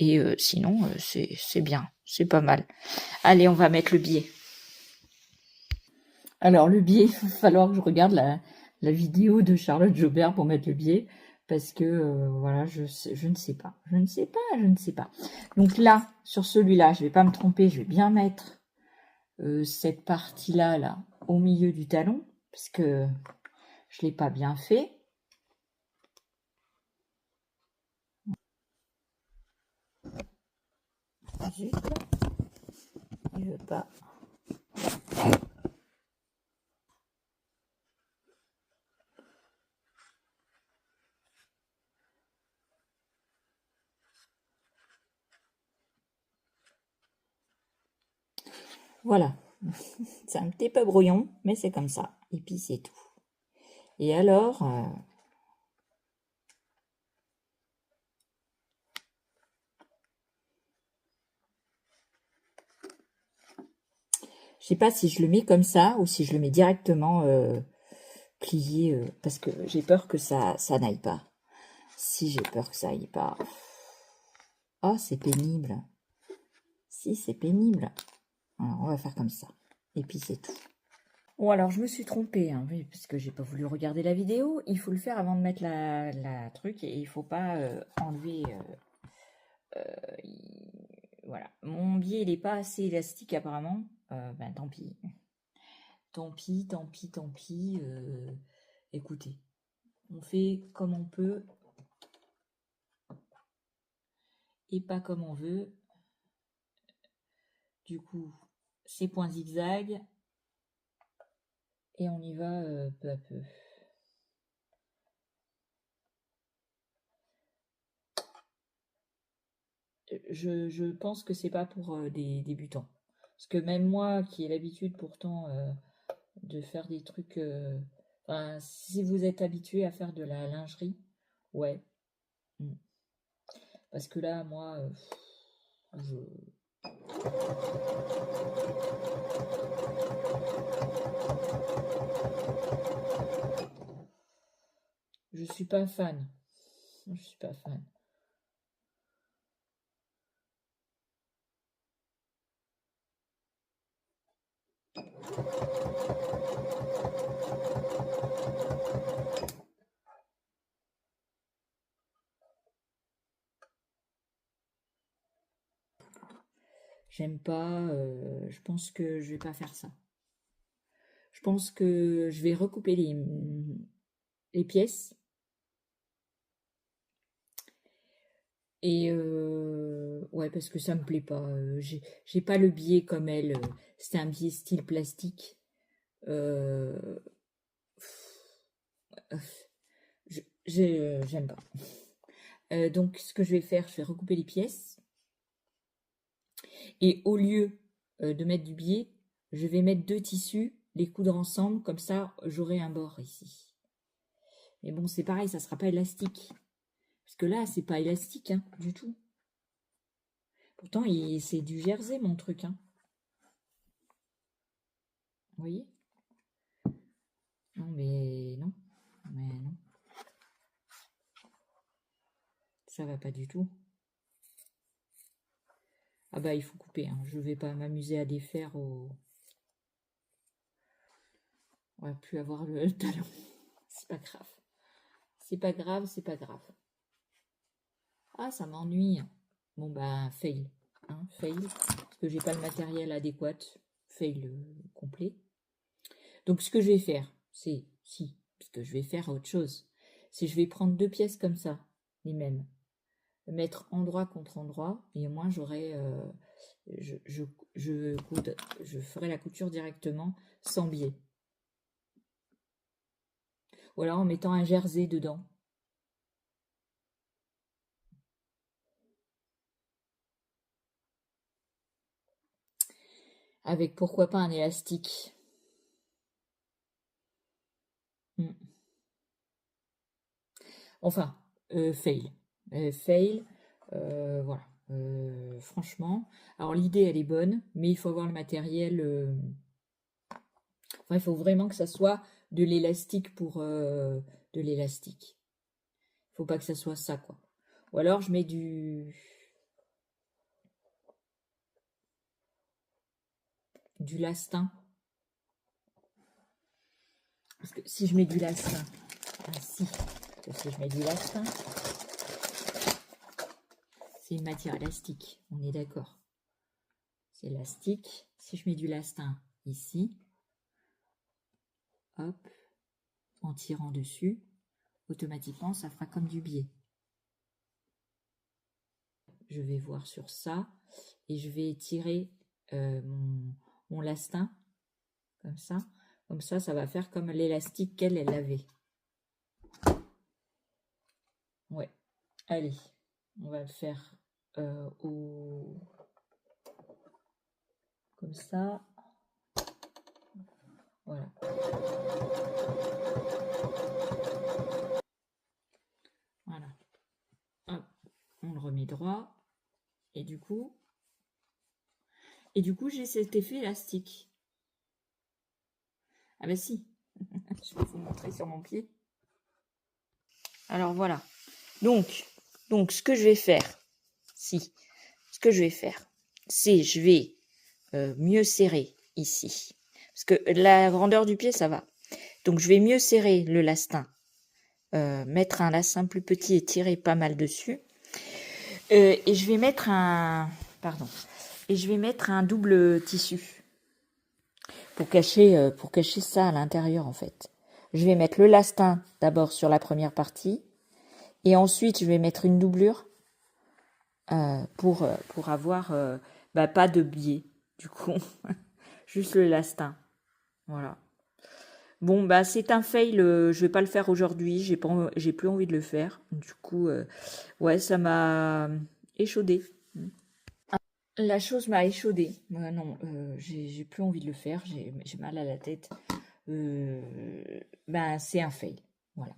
Et sinon, c'est bien, c'est pas mal. Allez, on va mettre le biais. Alors, le biais, il va falloir que je regarde la vidéo de Charlotte Jobert pour mettre le biais. Parce que, voilà, je ne sais pas. Je ne sais pas. Donc là, sur celui-là, je vais pas me tromper. Je vais bien mettre cette partie-là, là, au milieu du talon. Parce que je l'ai pas bien fait. Zut, il veut pas. Voilà. C'est un petit peu brouillon, mais c'est comme ça. Et puis c'est tout. Et alors, je sais pas si je le mets comme ça ou si je le mets directement plié, parce que j'ai peur que ça n'aille pas. Si j'ai peur que ça aille pas. Ah, c'est pénible. Si, c'est pénible. Alors, on va faire comme ça. Et puis c'est tout. Bon, alors je me suis trompée, hein, oui, parce que j'ai pas voulu regarder la vidéo. Il faut le faire avant de mettre la truc et il faut pas enlever. Voilà. Mon biais, il est pas assez élastique apparemment. Ben tant pis. Tant pis. Écoutez, on fait comme on peut et pas comme on veut. Du coup, ces points zigzag et on y va peu à peu. Je pense que c'est pas pour des débutants. Parce que même moi, qui ai l'habitude pourtant de faire des trucs... enfin, si vous êtes habitué à faire de la lingerie, ouais. Mm. Parce que là, moi, je suis pas fan. Je suis pas fan. J'aime pas. Je pense que je vais pas faire ça. Je pense que je vais recouper les pièces. Et ouais, parce que ça me plaît pas. J'ai pas le biais comme elle. C'est un biais style plastique. Euh, j'aime pas. Donc, ce que je vais faire, je vais recouper les pièces. Et au lieu de mettre du biais, je vais mettre deux tissus, les coudre ensemble. Comme ça, j'aurai un bord ici. Mais bon, c'est pareil, ça sera pas élastique. Parce que là, c'est pas élastique, hein, du tout. Pourtant, c'est du jersey, mon truc, hein. Vous voyez? Non, mais non. Mais non. Ça va pas du tout. Ah bah, il faut couper, hein. Je vais pas m'amuser à défaire au... On va plus avoir le talon. C'est pas grave. C'est pas grave, c'est pas grave. Ah, ça m'ennuie. Bon bah, fail. Hein, fail. Parce que j'ai pas le matériel adéquat. Fail complet. Donc, ce que je vais faire, c'est... Si, parce que je vais faire autre chose. C'est je vais prendre deux pièces comme ça, les mêmes. Mettre endroit contre endroit. Et au moins, j'aurai... je ferai la couture directement sans biais. Ou alors en mettant un jersey dedans. Avec pourquoi pas un élastique. Enfin, fail. Fail, voilà. Franchement. Alors l'idée elle est bonne, mais il faut avoir le matériel. Enfin, il faut vraiment que ça soit de l'élastique pour de l'élastique. Il faut pas que ça soit ça, quoi. Ou alors je mets du... du lastin. Parce que si je mets du lastin, ainsi, si je mets du lastin, c'est une matière élastique, on est d'accord. C'est élastique. Si je mets du lastin ici, hop, en tirant dessus, automatiquement, ça fera comme du biais. Je vais voir sur ça et je vais tirer mon lastin comme ça. Comme ça va faire comme l'élastique qu'elle avait. Ouais. Allez, on va le faire comme ça. Voilà. Voilà. Hop, on le remet droit. Et du coup, j'ai cet effet élastique. Ah bah si. Je vais vous montrer sur mon pied. Alors voilà. Donc ce que je vais faire, c'est je vais mieux serrer ici. Parce que la grandeur du pied, ça va. Donc je vais mieux serrer le lastin. Mettre un lastin plus petit et tirer pas mal dessus. Et je vais mettre un double tissu pour cacher ça à l'intérieur en fait. Je vais mettre le lastin d'abord sur la première partie et ensuite je vais mettre une doublure pour avoir pas de biais du coup, juste le lastin. Voilà. Bon c'est un fail, je vais pas le faire aujourd'hui, j'ai plus envie de le faire. Du coup ouais, ça m'a échaudé. La chose m'a échaudé. Non, j'ai plus envie de le faire. J'ai mal à la tête. C'est un fail. Voilà.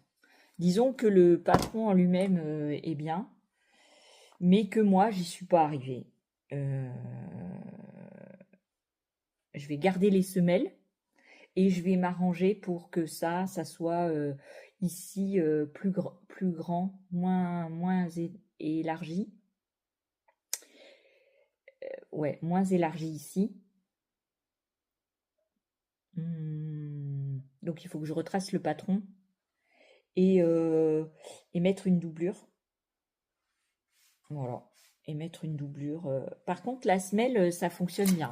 Disons que le patron en lui-même est bien, mais que moi, j'y suis pas arrivée. Je vais garder les semelles et je vais m'arranger pour que ça soit ici plus grand, moins élargi. Ouais, moins élargi ici. Donc il faut que je retrace le patron et mettre une doublure. Voilà. Et mettre une doublure. Par contre, la semelle, ça fonctionne bien.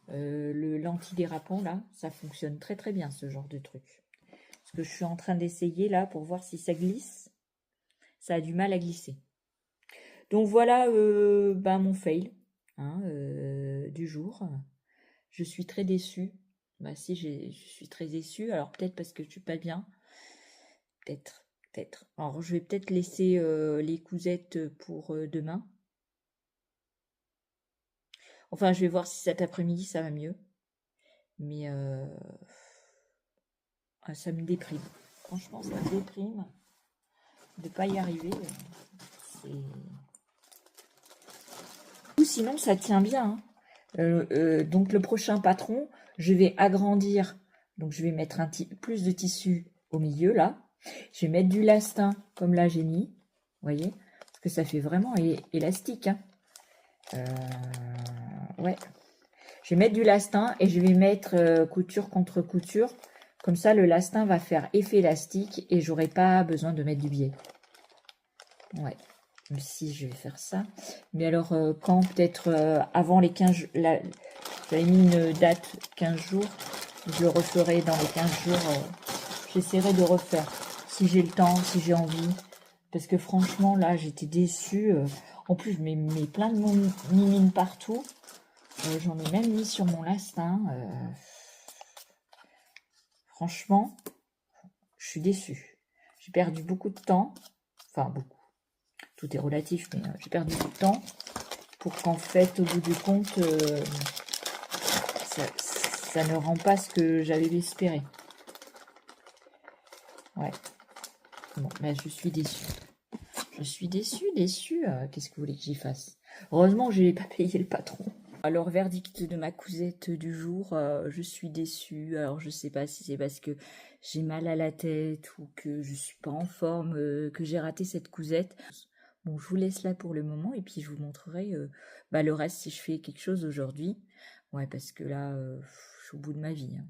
Le l'antidérapant, là, ça fonctionne très très bien, ce genre de truc. Ce que je suis en train d'essayer là pour voir si ça glisse. Ça a du mal à glisser. Donc voilà mon fail du jour. Je suis très déçue. Bah si, je suis très déçue. Alors peut-être parce que je suis pas bien. Peut-être. Alors je vais peut-être laisser les cousettes pour demain. Enfin, je vais voir si cet après-midi ça va mieux. Mais ça me déprime. Franchement, ça me déprime de pas y arriver. Ou sinon, ça tient bien. Donc le prochain patron, je vais agrandir. Donc je vais mettre plus de tissu au milieu là. Je vais mettre du lastin comme là j'ai mis. Vous voyez, parce que ça fait vraiment élastique. Hein. Ouais. Je vais mettre du lastin et je vais mettre couture contre couture. Comme ça, le lastin va faire effet élastique et j'aurai pas besoin de mettre du biais. Ouais. Si je vais faire ça. Mais alors, quand peut-être avant les 15 jours, j'avais mis une date 15 jours. Je le referai dans les 15 jours. J'essaierai de refaire. Si j'ai le temps, si j'ai envie. Parce que franchement, là, j'étais déçue. En plus, je mets plein de mimines partout. J'en ai même mis sur mon lastin. Franchement, je suis déçue. J'ai perdu beaucoup de temps. Enfin, beaucoup. Tout est relatif, mais j'ai perdu du temps pour qu'en fait, au bout du compte, ça ne rend pas ce que j'avais espéré. Ouais. Bon, je suis déçue. Je suis déçue. Qu'est-ce que vous voulez que j'y fasse? Heureusement, je n'ai pas payé le patron. Alors, verdict de ma cousette du jour, je suis déçue. Alors, je sais pas si c'est parce que j'ai mal à la tête ou que je suis pas en forme, que j'ai raté cette cousette. Bon, je vous laisse là pour le moment et puis je vous montrerai bah, le reste si je fais quelque chose aujourd'hui. Ouais, parce que là, je suis au bout de ma vie, hein.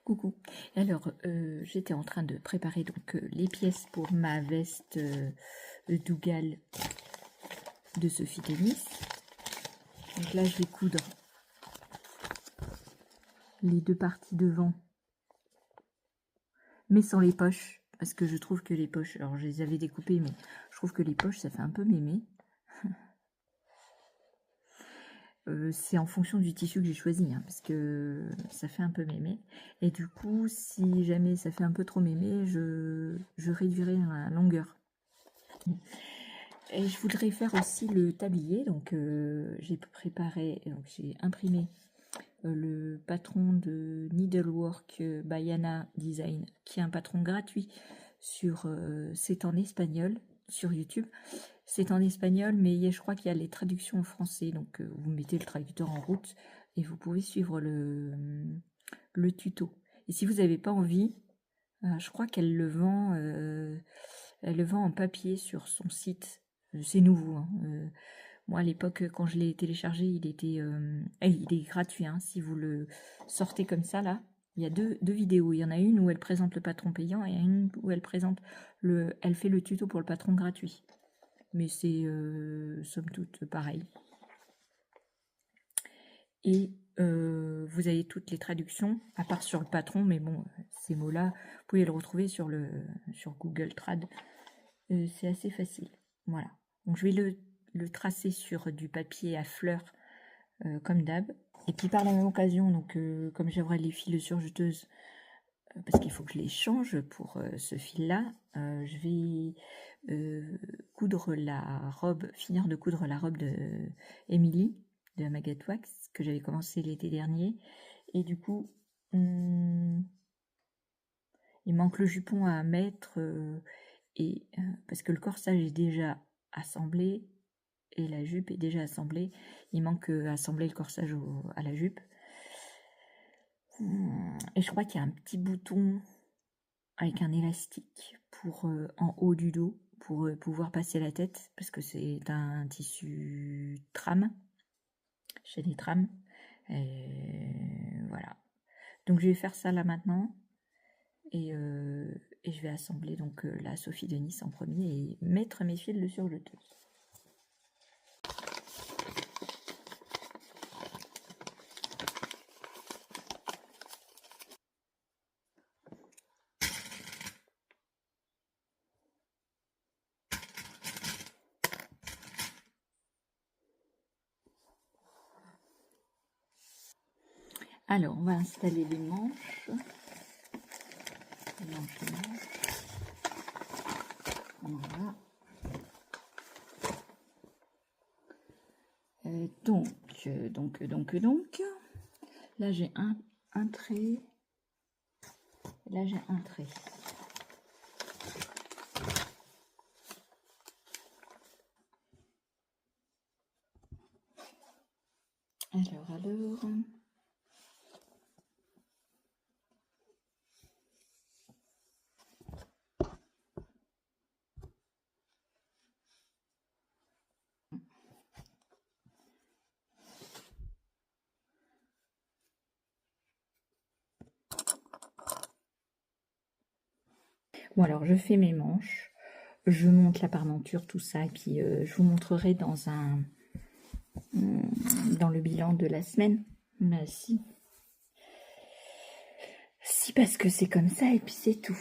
Coucou. Alors, j'étais en train de préparer donc les pièces pour ma veste Dougal de Sophie Tennis. Donc là, je vais coudre les deux parties devant, mais sans les poches, parce que je trouve que les poches, alors je les avais découpées, mais je trouve que les poches, ça fait un peu mémé. C'est en fonction du tissu que j'ai choisi, hein, parce que ça fait un peu mémé. Et du coup, si jamais ça fait un peu trop mémé, je réduirai la longueur. Et je voudrais faire aussi le tablier, donc j'ai préparé, donc j'ai imprimé le patron de Needlework by Anna Design, qui est un patron gratuit sur c'est en espagnol sur YouTube. C'est en espagnol, mais je crois qu'il y a les traductions en français, donc vous mettez le traducteur en route et vous pouvez suivre le tuto. Et si vous n'avez pas envie, je crois qu'elle le vend, en papier sur son site. C'est nouveau, hein. Moi, à l'époque, quand je l'ai téléchargé, il est gratuit, hein, si vous le sortez comme ça, là. Il y a deux vidéos. Il y en a une où elle présente le patron payant et une où elle fait le tuto pour le patron gratuit. Mais c'est, somme toute, pareil. Et vous avez toutes les traductions, à part sur le patron, mais bon, ces mots-là, vous pouvez le retrouver sur Google Trad. C'est assez facile. Voilà. Donc je vais le tracer sur du papier à fleurs comme d'hab. Et puis par la même occasion, donc comme j'aurai les fils de surjeteuse, parce qu'il faut que je les change pour ce fil-là, je vais coudre la robe, finir de coudre la robe de Emily de Magat Wax que j'avais commencé l'été dernier. Et du coup, il manque le jupon à mettre parce que le corsage est déjà assemblé et la jupe est déjà assemblée. Il manque à assembler le corsage à la jupe. Et je crois qu'il y a un petit bouton avec un élastique pour en haut du dos pour pouvoir passer la tête parce que c'est un tissu trame, chez les trames. Et voilà. Donc je vais faire ça là maintenant et je vais assembler donc la Sophie de Nice en premier et mettre mes fils de surjeteuse. Alors, on va installer les manches. Les manches. Voilà. Donc. Là, j'ai un trait. Là, j'ai un trait. Alors. Bon, alors, je fais mes manches. Je monte la parmenture, tout ça. Et puis, je vous montrerai dans le bilan de la semaine. Mais si. Si, parce que c'est comme ça et puis c'est tout.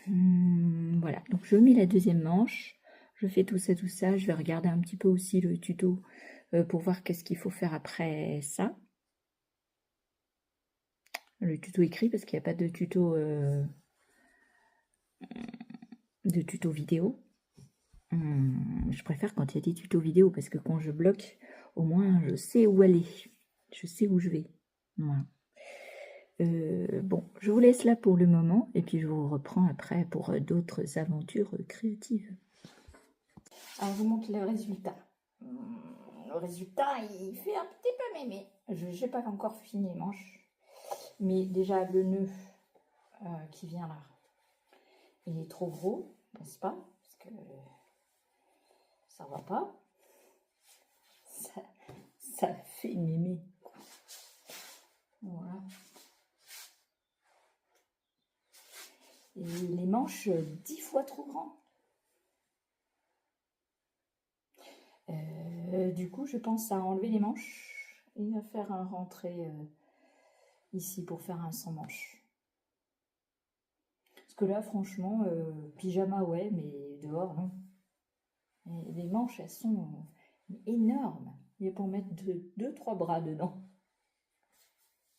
Voilà, donc je mets la deuxième manche, je fais tout ça, je vais regarder un petit peu aussi le tuto pour voir qu'est-ce qu'il faut faire après ça. Le tuto écrit, parce qu'il n'y a pas de tuto vidéo. Je préfère quand il y a des tutos vidéo, parce que quand je bloque, au moins je sais où aller, je sais où je vais. Voilà. Bon, je vous laisse là pour le moment, et puis je vous reprends après pour d'autres aventures créatives. Alors, je vous montre le résultat. Le résultat, il fait un petit peu mémé. Je n'ai pas encore fini les manches, mais déjà le nœud qui vient là, il est trop gros, n'est-ce pas? Parce que ça va pas. Ça fait mémé. Voilà. Et les manches 10 fois trop grands. Du coup, je pense à enlever les manches et à faire un rentré ici pour faire un sans manches. Parce que là, franchement, pyjama, ouais, mais dehors, non. Et les manches, elles sont énormes. Il y a pour mettre 2-3 bras dedans.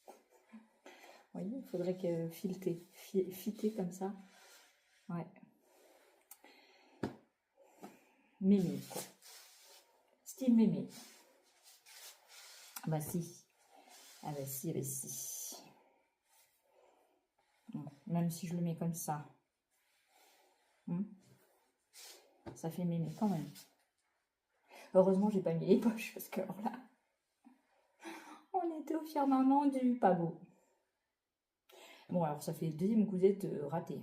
Vous voyez, il faudrait que fitter comme ça. Ouais. Mémé, quoi. Style mémé. Ah bah si. Ah bah si, ah bah si. Même si je le mets comme ça. Ça fait mémé quand même. Heureusement, j'ai pas mis les poches parce que alors là, on était au firmament du pas beau. Bon, alors ça fait deuxième cousette ratée.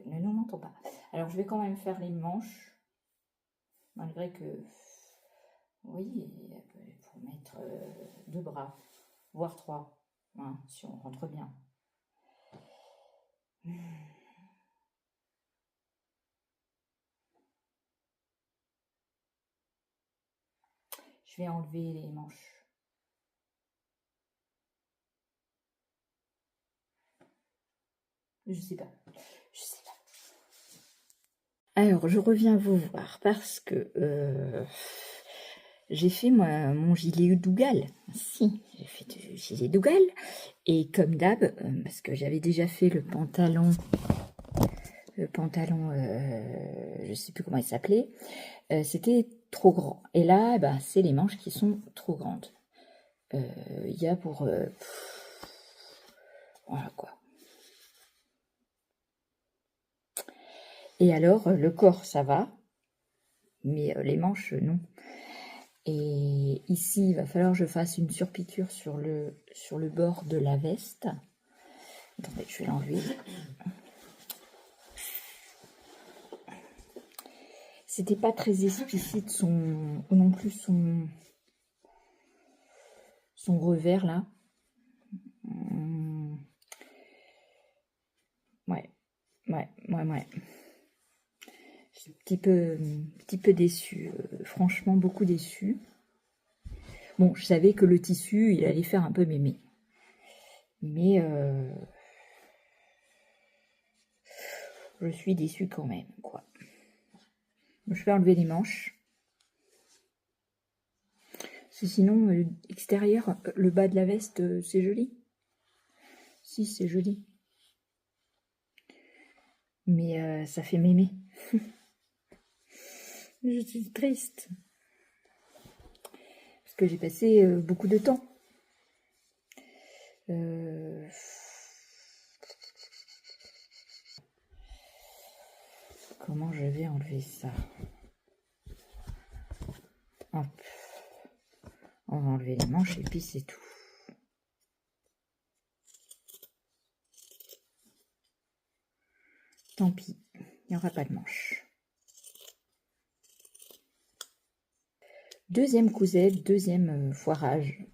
Ne nous mentons pas. Alors, je vais quand même faire les manches. Malgré que, oui, pour mettre 2 bras, voire 3, hein, si on rentre bien. Je vais enlever les manches. Je sais pas. Alors, je reviens vous voir parce que j'ai fait mon gilet Dougal. Si, j'ai fait du gilet Dougal. Et comme d'hab, parce que j'avais déjà fait le pantalon, je sais plus comment il s'appelait, c'était trop grand. Et là, bah, c'est les manches qui sont trop grandes. Il y a pour... voilà quoi. Et alors, le corps, ça va, mais les manches, non. Et ici, il va falloir que je fasse une surpiqûre sur le bord de la veste. Attendez, je vais l'enlever. C'était pas très explicite non plus son revers là. Ouais. Je suis un petit peu déçue. Franchement, beaucoup déçue. Bon, je savais que le tissu, il allait faire un peu mémé. Mais je suis déçue quand même, quoi. Je vais enlever les manches. Parce que sinon, extérieur, le bas de la veste, c'est joli. Si, c'est joli. Mais ça fait mémé. Je suis triste. Parce que j'ai passé beaucoup de temps. Comment je vais enlever ça? Hop. On va enlever les manches et puis c'est tout. Tant pis, il n'y aura pas de manches. Deuxième cousette, deuxième foirage.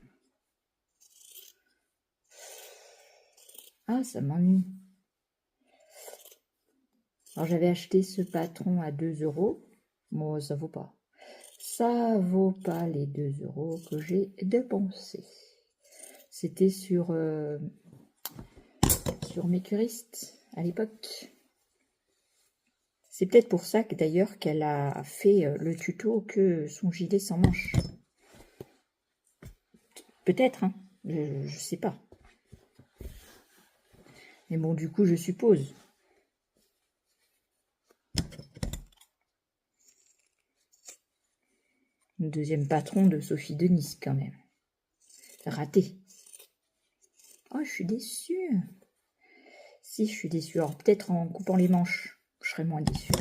Ah, ça m'ennuie. Alors j'avais acheté ce patron à 2 €. Moi, ça vaut pas. Ça vaut pas les 2 € que j'ai dépensés. C'était sur mes curistes à l'époque. C'est peut-être pour ça que d'ailleurs qu'elle a fait le tuto que son gilet sans manches. Peut-être, hein, je sais pas. Mais bon, du coup, je suppose. Le deuxième patron de Sophie Denis, quand même. Raté. Oh, je suis déçue. Si, je suis déçue. Alors, peut-être en coupant les manches, je serai moins déçue.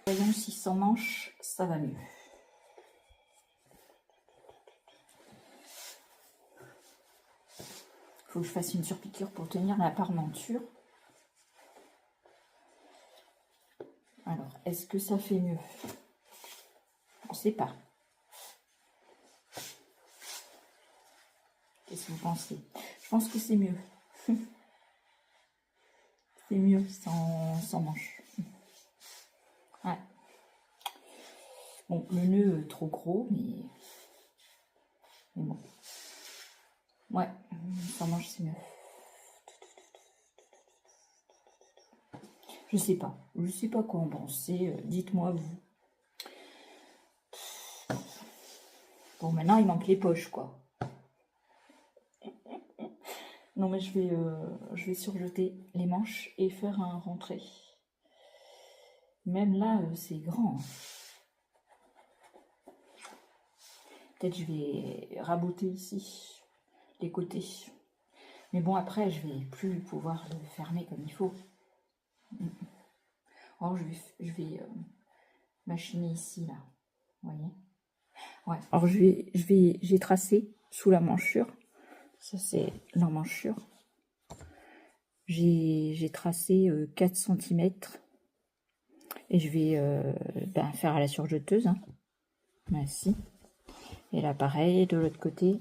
Voyons si sans manches, ça va mieux. Faut que je fasse une surpiqûre pour tenir la parmenture. Alors, est-ce que ça fait mieux? On ne sait pas. Qu'est-ce que vous pensez? Je pense que c'est mieux. C'est mieux sans manches. Ouais. Bon, le nœud trop gros, mais bon. Ouais, sans manches, c'est mieux. Je sais pas quoi en penser. Dites-moi vous. Bon, maintenant il manque les poches, quoi. Non, mais je vais surjeter les manches et faire un rentré. Même là, c'est grand. Peut-être je vais raboter ici, les côtés. Mais bon, après, je vais plus pouvoir le fermer comme il faut. Alors, je vais machiner ici, là. Vous voyez? Ouais. Alors, j'ai tracé sous la manchure. Ça, c'est l'emmanchure. J'ai tracé 4 cm. Et je vais faire à la surjeteuse. Hein. Ainsi. Et là, pareil, de l'autre côté.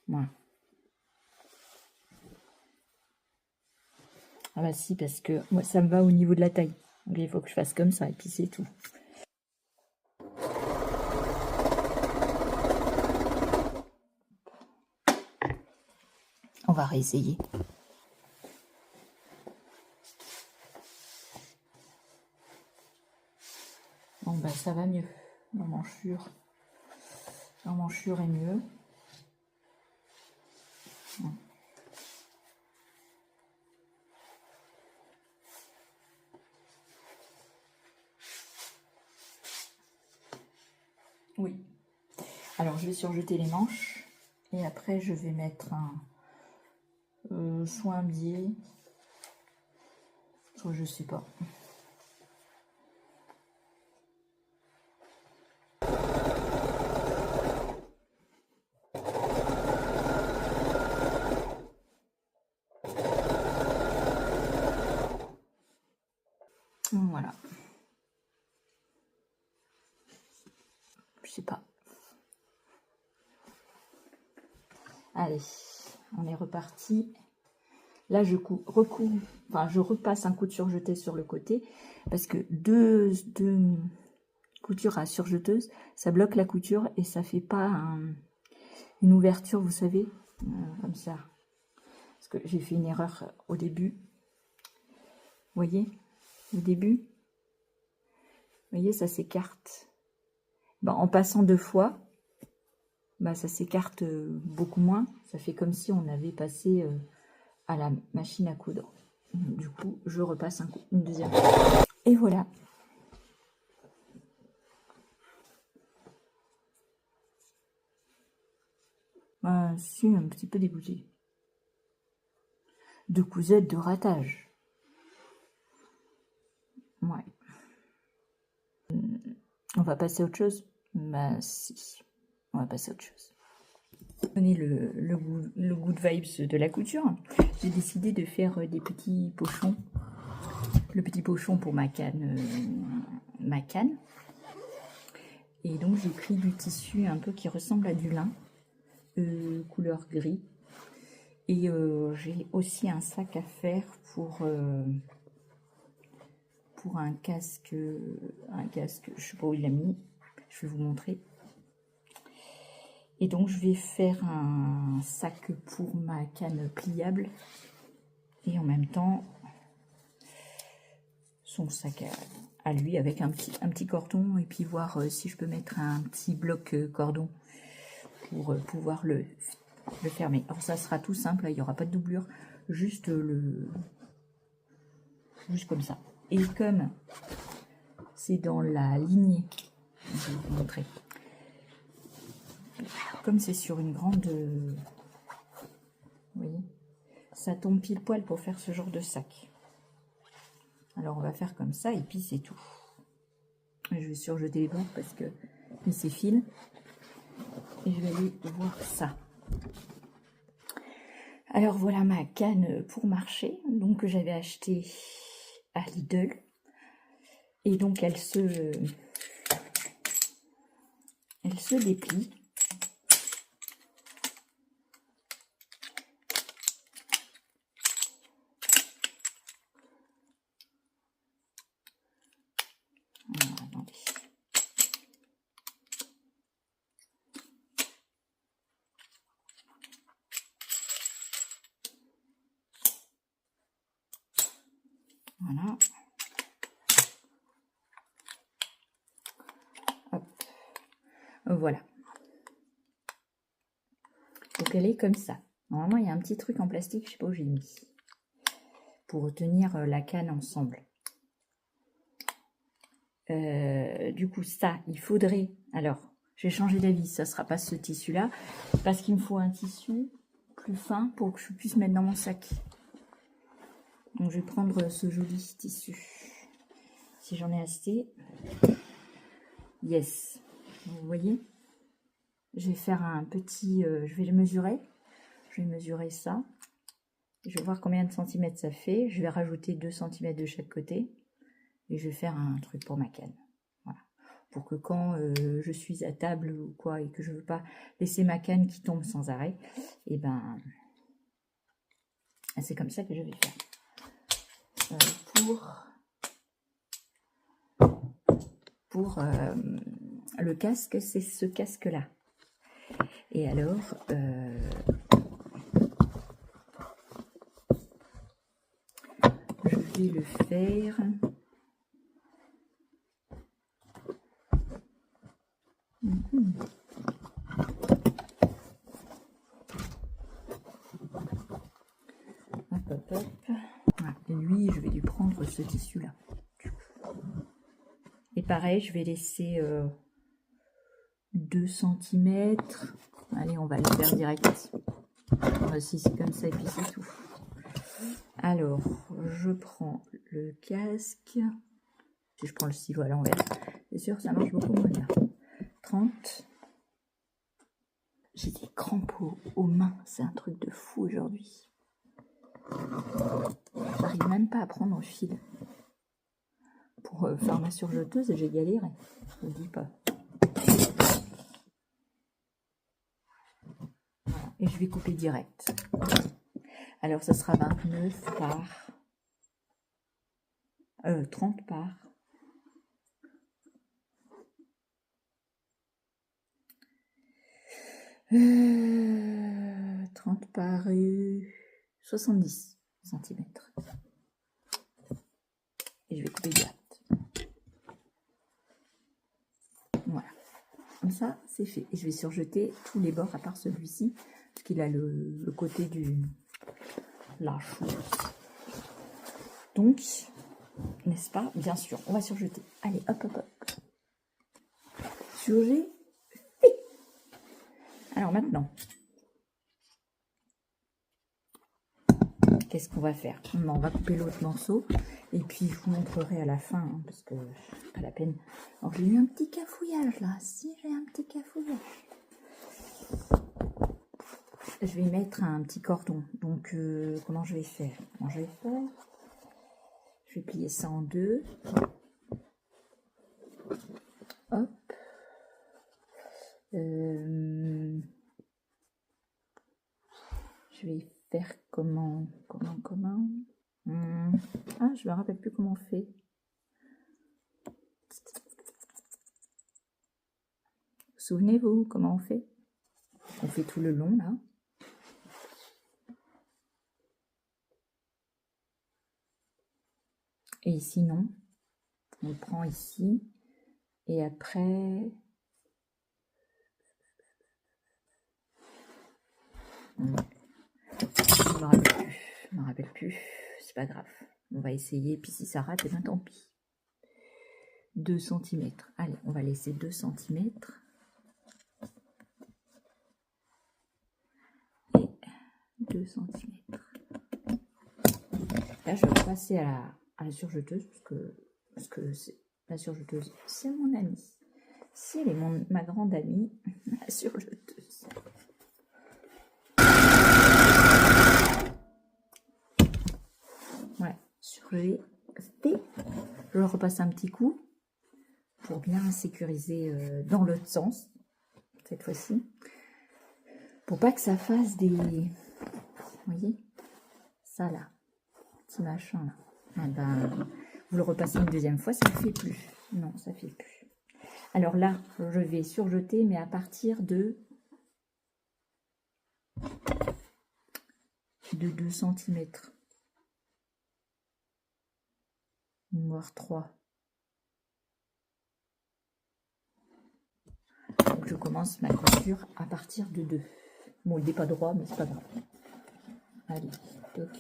Voilà. Ah bah si, parce que moi, ça me va au niveau de la taille. Donc, il faut que je fasse comme ça, et puis c'est tout. On va réessayer. ça va mieux. L'emmanchure est mieux. Oui. Alors, je vais surjeter les manches. Et après, je vais mettre soit un biais, soit je sais pas. Voilà. Je sais pas. Allez, on est reparti. Là, je repasse un coup de surjeté sur le côté parce que deux coutures à surjeteuse, ça bloque la couture et ça fait pas une ouverture, vous savez, comme ça. Parce que j'ai fait une erreur au début. Vous voyez, au début, vous voyez, ça s'écarte. Ben, en passant 2 fois, ben, ça s'écarte beaucoup moins. Ça fait comme si on avait passé à la machine à coudre. Du coup, je repasse une deuxième fois. Et voilà. Je suis un petit peu dégoûtée. De cousettes de ratage. Ouais. On va passer à autre chose? Bah si. On va passer à autre chose. Donner le good vibes de la couture, j'ai décidé de faire des petits pochons. Le petit pochon pour ma canne. Et donc j'ai pris du tissu un peu qui ressemble à du lin, couleur gris. Et j'ai aussi un sac à faire pour un casque, je sais pas où il l'a mis, je vais vous montrer. Et donc je vais faire un sac pour ma canne pliable et en même temps son sac à lui avec un petit cordon et puis voir si je peux mettre un petit bloc cordon pour pouvoir le fermer. Alors ça sera tout simple, il n'y aura pas de doublure, juste comme ça. Et comme c'est dans la lignée, je vais vous montrer. Comme c'est sur une grande, vous voyez, ça tombe pile poil pour faire ce genre de sac. Alors on va faire comme ça et puis c'est tout. Je vais surjeter les bords parce que il s'effile. Et je vais aller voir ça. Alors voilà ma canne pour marcher, donc que j'avais acheté à Lidl. Et donc elle se déplie. Attendez. Voilà. Hop. Voilà. Donc elle est comme ça. Normalement, il y a un petit truc en plastique, je sais pas où j'ai mis, pour tenir la canne ensemble. Du coup, ça, il faudrait... Alors, j'ai changé d'avis, ça sera pas ce tissu-là, parce qu'il me faut un tissu plus fin pour que je puisse mettre dans mon sac. Donc, je vais prendre ce joli tissu. Si j'en ai assez. Yes. Vous voyez? Je vais faire un petit... je vais le mesurer. Je vais mesurer ça. Je vais voir combien de centimètres ça fait. Je vais rajouter 2 cm de chaque côté. Et je vais faire un truc pour ma canne. Voilà. Pour que quand je suis à table ou quoi, et que je ne veux pas laisser ma canne qui tombe sans arrêt, et ben c'est comme ça que je vais faire. Pour le casque, c'est ce casque-là. Et alors... je vais le faire... Mhm. Hop, hop, hop. Voilà. Et lui, je vais lui prendre ce tissu-là. Et pareil, je vais laisser 2 cm. Allez, on va le faire direct. Si c'est comme ça, et puis c'est tout. Alors, je prends le casque. Si je prends le stylo à l'envers, c'est sûr, ça marche beaucoup moins bien. 30. J'ai des crampes aux mains. C'est un truc de fou aujourd'hui. J'arrive même pas à prendre un fil. Pour faire ma surjeteuse, j'ai galéré. Je vous dis pas. Voilà. Et je vais couper direct. Alors, ça sera 29 par... 30 par... 30 par 70 cm. Et je vais couper direct. Voilà. Comme ça, c'est fait. Et je vais surjeter tous les bords à part celui-ci, parce qu'il a le côté du... la chose. Donc, n'est-ce pas? Bien sûr, on va surjeter. Allez, hop, hop, hop. Surjet. Alors maintenant, qu'est-ce qu'on va faire? On va couper l'autre morceau. Et puis, je vous montrerai à la fin, hein, parce que c'est pas la peine. Alors, j'ai eu un petit cafouillage, là. Si, j'ai un petit cafouillage. Je vais mettre un petit cordon. Donc, comment je vais faire? Je vais plier ça en deux. Hop. Je vais faire comment Ah, je me rappelle plus comment on fait. Souvenez-vous comment on fait? On fait tout le long, là. Et ici, non. On prend ici. Et après... Je me rappelle plus. C'est pas grave. On va essayer. Puis si ça rate, et bien tant pis. 2 cm. Allez, on va laisser 2 cm. Et 2 cm. Là, je vais passer à la surjeteuse, parce que la surjeteuse, c'est mon amie. Si elle est ma grande amie, la surjeteuse. Voilà, surjeté. Je repasse un petit coup pour bien sécuriser dans l'autre sens, cette fois-ci. Pour pas que ça fasse des... Vous voyez? Ça là, petit machin là. Ah ben, vous le repassez une deuxième fois, ça ne fait plus. Non, ça ne fait plus. Alors là, je vais surjeter, mais à partir de 2 cm. Voire 3. Donc je commence ma coiffure à partir de 2. Bon, il n'est pas droit, mais c'est pas grave. Allez, toc.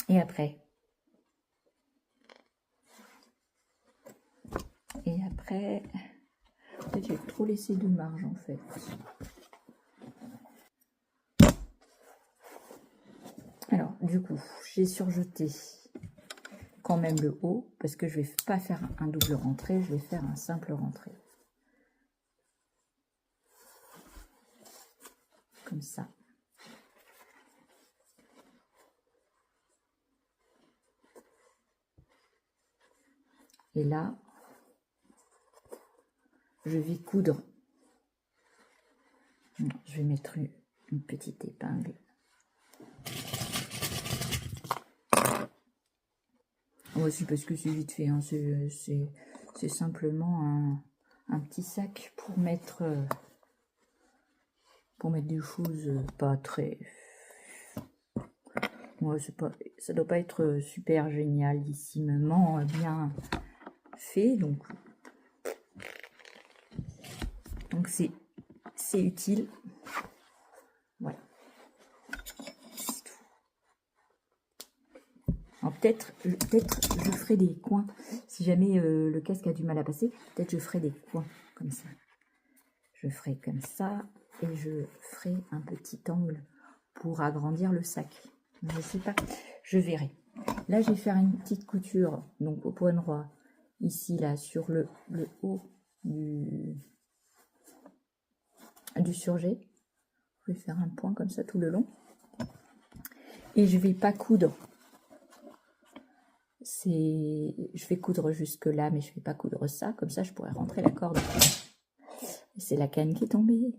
Et après. En fait, j'ai trop laissé de marge, en fait. Alors, du coup, j'ai surjeté quand même le haut, parce que je vais pas faire un double rentré, je vais faire un simple rentré. Comme ça. Et là, je vais coudre. Je vais mettre une petite épingle. Voici parce que c'est vite fait, hein. C'est simplement un petit sac pour mettre des choses pas très... Ouais, ça doit pas être super génialissimement bien fait, donc Donc c'est utile. Voilà. C'est tout. Alors peut-être je ferai des coins. Si jamais le casque a du mal à passer, peut-être je ferai des coins comme ça. Je ferai comme ça et je ferai un petit angle pour agrandir le sac. Je ne sais pas, je verrai. Là, je vais faire une petite couture, donc au point droit, ici, là, sur le haut du surjet. Je vais faire un point comme ça tout le long. Et je vais pas coudre. Je vais coudre jusque là, mais je vais pas coudre ça. Comme ça, je pourrais rentrer la corde. C'est la canne qui est tombée.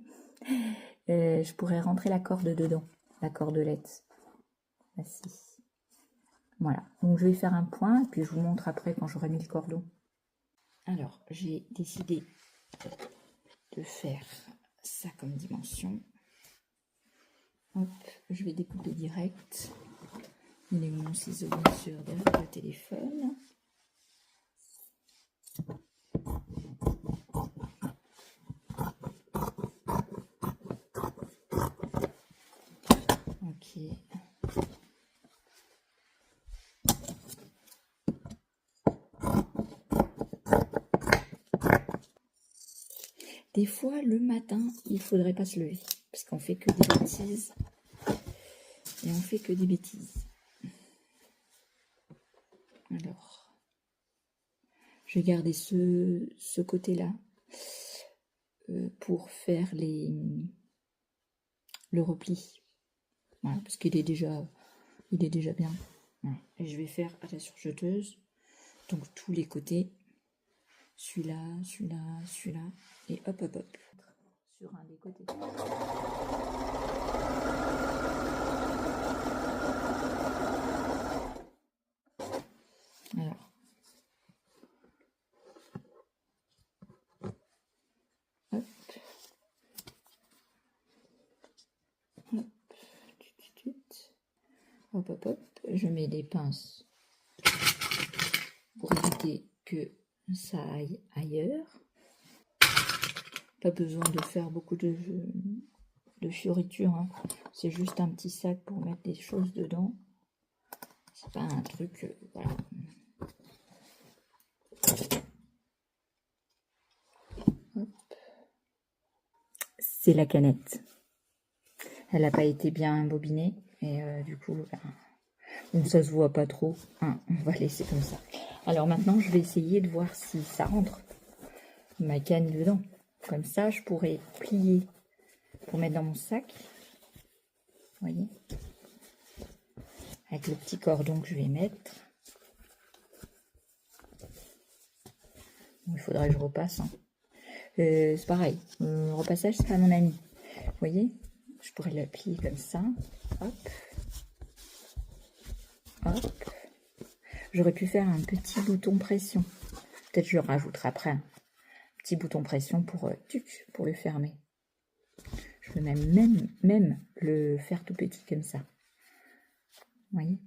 Je pourrais rentrer la corde dedans, la cordelette. Voici. Voilà, donc je vais faire un point, et puis je vous montre après quand j'aurai mis le cordon. Alors, j'ai décidé de faire ça comme dimension. Hop, je vais découper direct. Il est mon ciseau, bien sûr, derrière le téléphone. Ok. Des fois, le matin, il faudrait pas se lever, parce qu'on fait que des bêtises. Et on fait que des bêtises. Alors, je vais garder ce côté-là pour faire le repli. Voilà, parce qu'il est déjà bien. Voilà. Et je vais faire à la surjeteuse, donc tous les côtés. Celui-là, celui-là, celui-là, et hop, hop, hop, sur un des côtés. Alors, hop, hop, hop, hop, hop, je mets des pinces pour éviter que ça aille ailleurs. Pas besoin de faire beaucoup de fioritures, hein. C'est juste un petit sac pour mettre des choses dedans. C'est pas un truc, voilà. C'est la canette. Elle n'a pas été bien bobinée et du coup, bon, ça se voit pas trop. Hein, on va laisser comme ça. Alors maintenant, je vais essayer de voir si ça rentre ma canne dedans. Comme ça, je pourrais plier pour mettre dans mon sac. Vous voyez, avec le petit cordon que je vais mettre. Bon, il faudrait que je repasse. Hein. C'est pareil. Le repassage, c'est pas mon ami. Vous voyez, je pourrais la plier comme ça. Hop. Hop. J'aurais pu faire un petit bouton pression. Peut-être je le rajouterai après. Un petit bouton pression pour le fermer. Je peux même le faire tout petit comme ça. Vous voyez?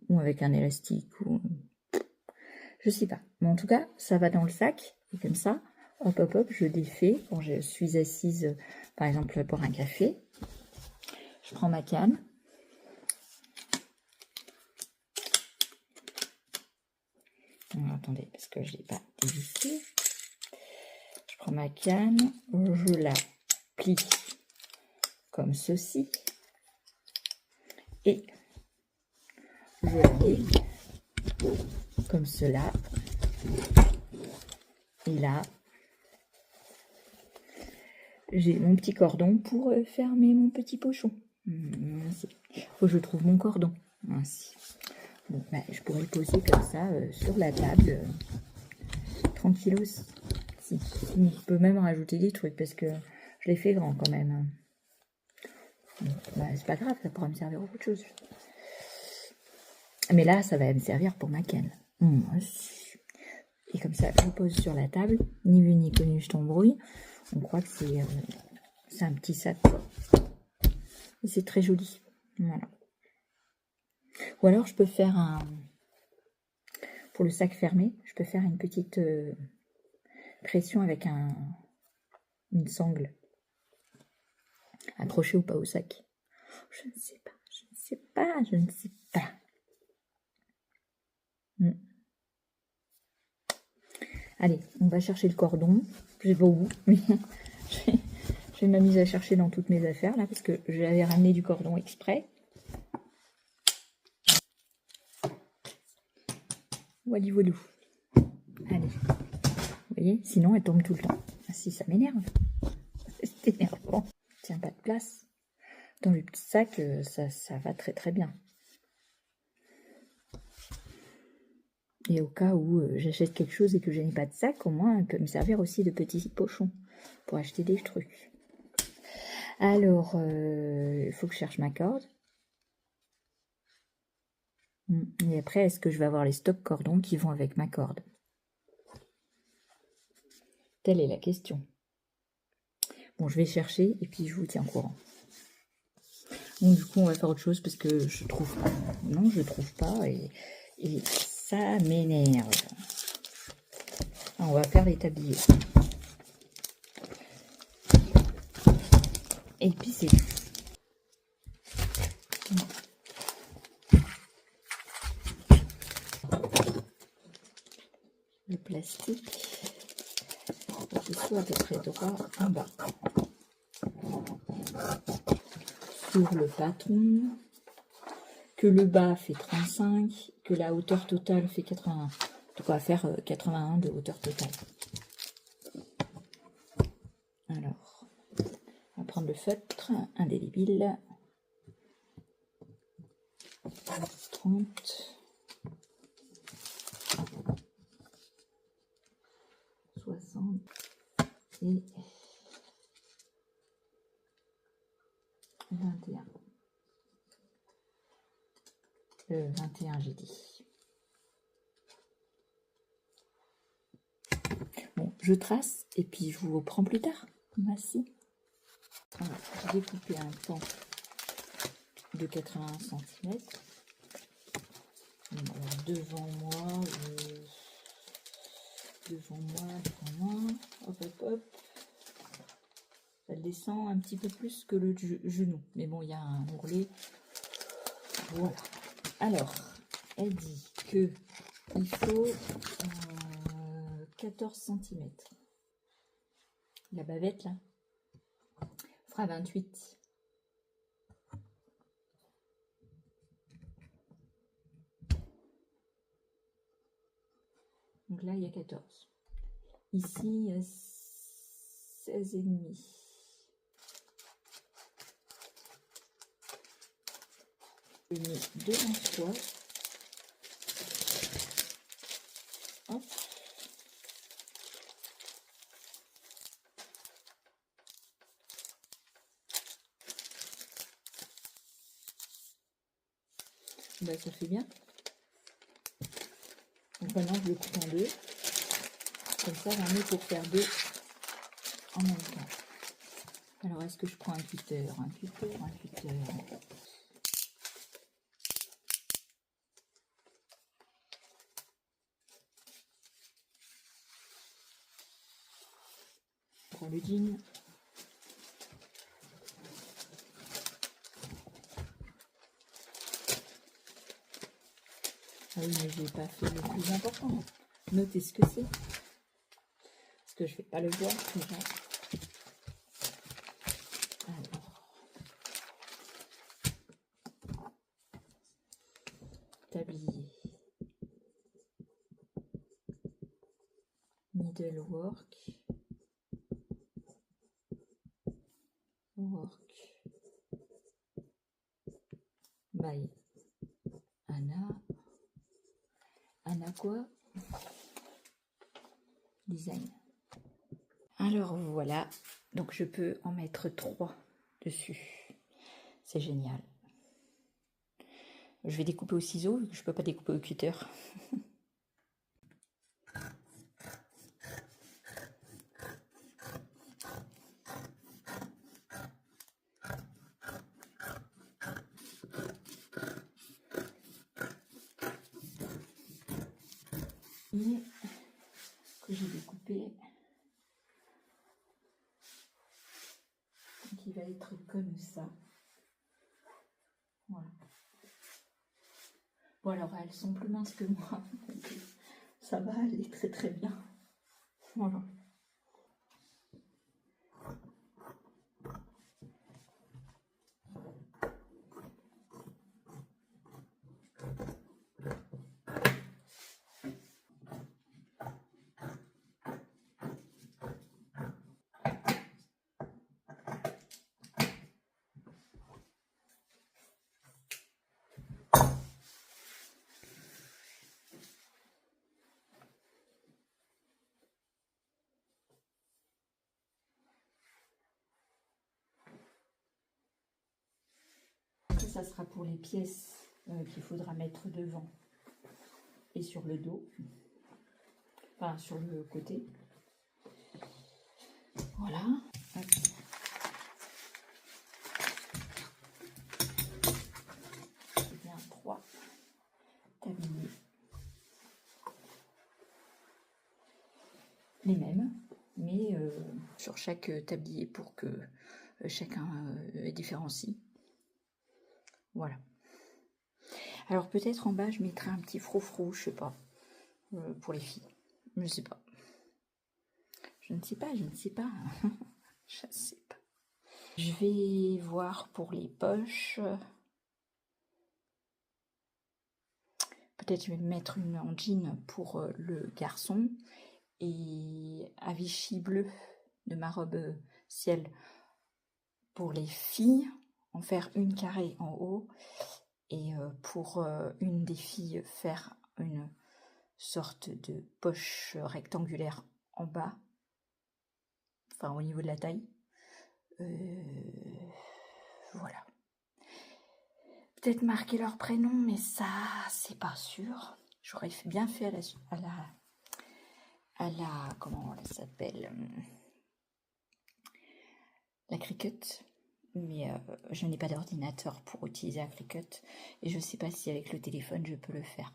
Ou avec un élastique. Ou... je sais pas. Mais en tout cas, ça va dans le sac. Et comme ça, hop, hop, hop, je défais. Quand je suis assise, par exemple, à boire un café. Je prends ma canne. Alors, attendez, parce que je l'ai pas dévissé. Je prends ma canne, je la plie comme ceci. Et je la plie comme cela. Et là, j'ai mon petit cordon pour fermer mon petit pochon. Ainsi. Faut que je trouve mon cordon. Ainsi. Bon, bah, je pourrais le poser comme ça sur la table, tranquille aussi. Si, je peux même rajouter des trucs parce que je l'ai fait grand quand même. Bon, bah, c'est pas grave, ça pourra me servir à autre chose. Mais là, ça va me servir pour ma canne. Et comme ça, je pose sur la table. Ni vu ni connu, je t'embrouille. On croit que c'est un petit sac. Et c'est très joli. Voilà. Ou alors, je peux faire pour le sac fermé, je peux faire une petite pression avec un Une sangle. Accrochée ou pas au sac? Je ne sais pas, je ne sais pas, je ne sais pas. Allez, on va chercher le cordon. Je sais pas où, mais je vais m'amuser à chercher dans toutes mes affaires là, parce que j'avais ramené du cordon exprès. Wally voilou. Allez. Vous voyez, sinon elle tombe tout le temps. Ah si, ça m'énerve. C'est énervant. Tiens, pas de place. Dans le petit sac, ça va très très bien. Et au cas où j'achète quelque chose et que je n'ai pas de sac, au moins elle peut me servir aussi de petit pochon pour acheter des trucs. Alors, il faut que je cherche ma corde. Et après, est-ce que je vais avoir les stocks cordons qui vont avec ma corde? Telle est la question. Bon, je vais chercher et puis je vous tiens au courant. Bon, du coup, on va faire autre chose parce que je trouve pas. Non, je trouve pas et ça m'énerve. On va faire les tabliers. Et puis c'est tout. Le plastique, pour qu'il soit à peu près droit en bas. Sur le patron, que le bas fait 35, que la hauteur totale fait 81. Donc on va faire 81 de hauteur totale. Alors, on va prendre le feutre indélébile. 30. 60 et 21. 21 j'ai dit. Bon, je trace et puis je vous reprends plus tard. Merci. Voilà, j'ai découpé un pan de 81 cm. Devant moi, hop, hop, hop. Ça descend un petit peu plus que le genou. Mais bon, il y a un ourlet. Voilà. Alors, elle dit que il faut 14 cm. La bavette, là, fera 28. Donc là, il y a 14. Ici, il y a 16,5. Je mets devant soi. Hop. Bah, ça fait bien. Donc maintenant, je le coupe en deux. Comme ça, j'en ai pour faire deux en même temps. Alors, est-ce que je prends un cutter? Un cutter. Je prends le jean. Ah oui, mais j'ai pas fait le plus important. Notez ce que c'est. Parce que je vais pas le voir déjà. Alors. Tablier. Middle work. By Anna quoi? Design. Alors voilà, donc je peux en mettre 3 dessus. C'est génial. Je vais découper au ciseau, vu que je peux pas découper au cutter. Que j'ai découpé qui va être comme ça. Voilà. Bon alors elles sont plus minces que moi, donc ça va aller très très bien. Voilà. Ça sera pour les pièces qu'il faudra mettre devant et sur le dos, enfin sur le côté. Voilà. Hop. J'ai bien 3 tabliers. Les mêmes, mais sur chaque tablier pour que chacun différencie. Voilà. Alors peut-être en bas je mettrai un petit froufrou, je sais pas, pour les filles. Je sais pas. Je ne sais pas, je ne sais pas. Je ne sais pas. Je vais voir pour les poches. Peut-être je vais mettre une en jean pour le garçon. Et à Vichy bleu de ma robe ciel pour les filles. En faire une carrée en haut. Et pour une des filles, faire une sorte de poche rectangulaire en bas. Enfin, au niveau de la taille. Voilà. Peut-être marquer leur prénom, mais ça, c'est pas sûr. J'aurais bien fait à la comment elle s'appelle, la Cricut. Mais je n'ai pas d'ordinateur pour utiliser la Cricut. Et je ne sais pas si avec le téléphone, je peux le faire.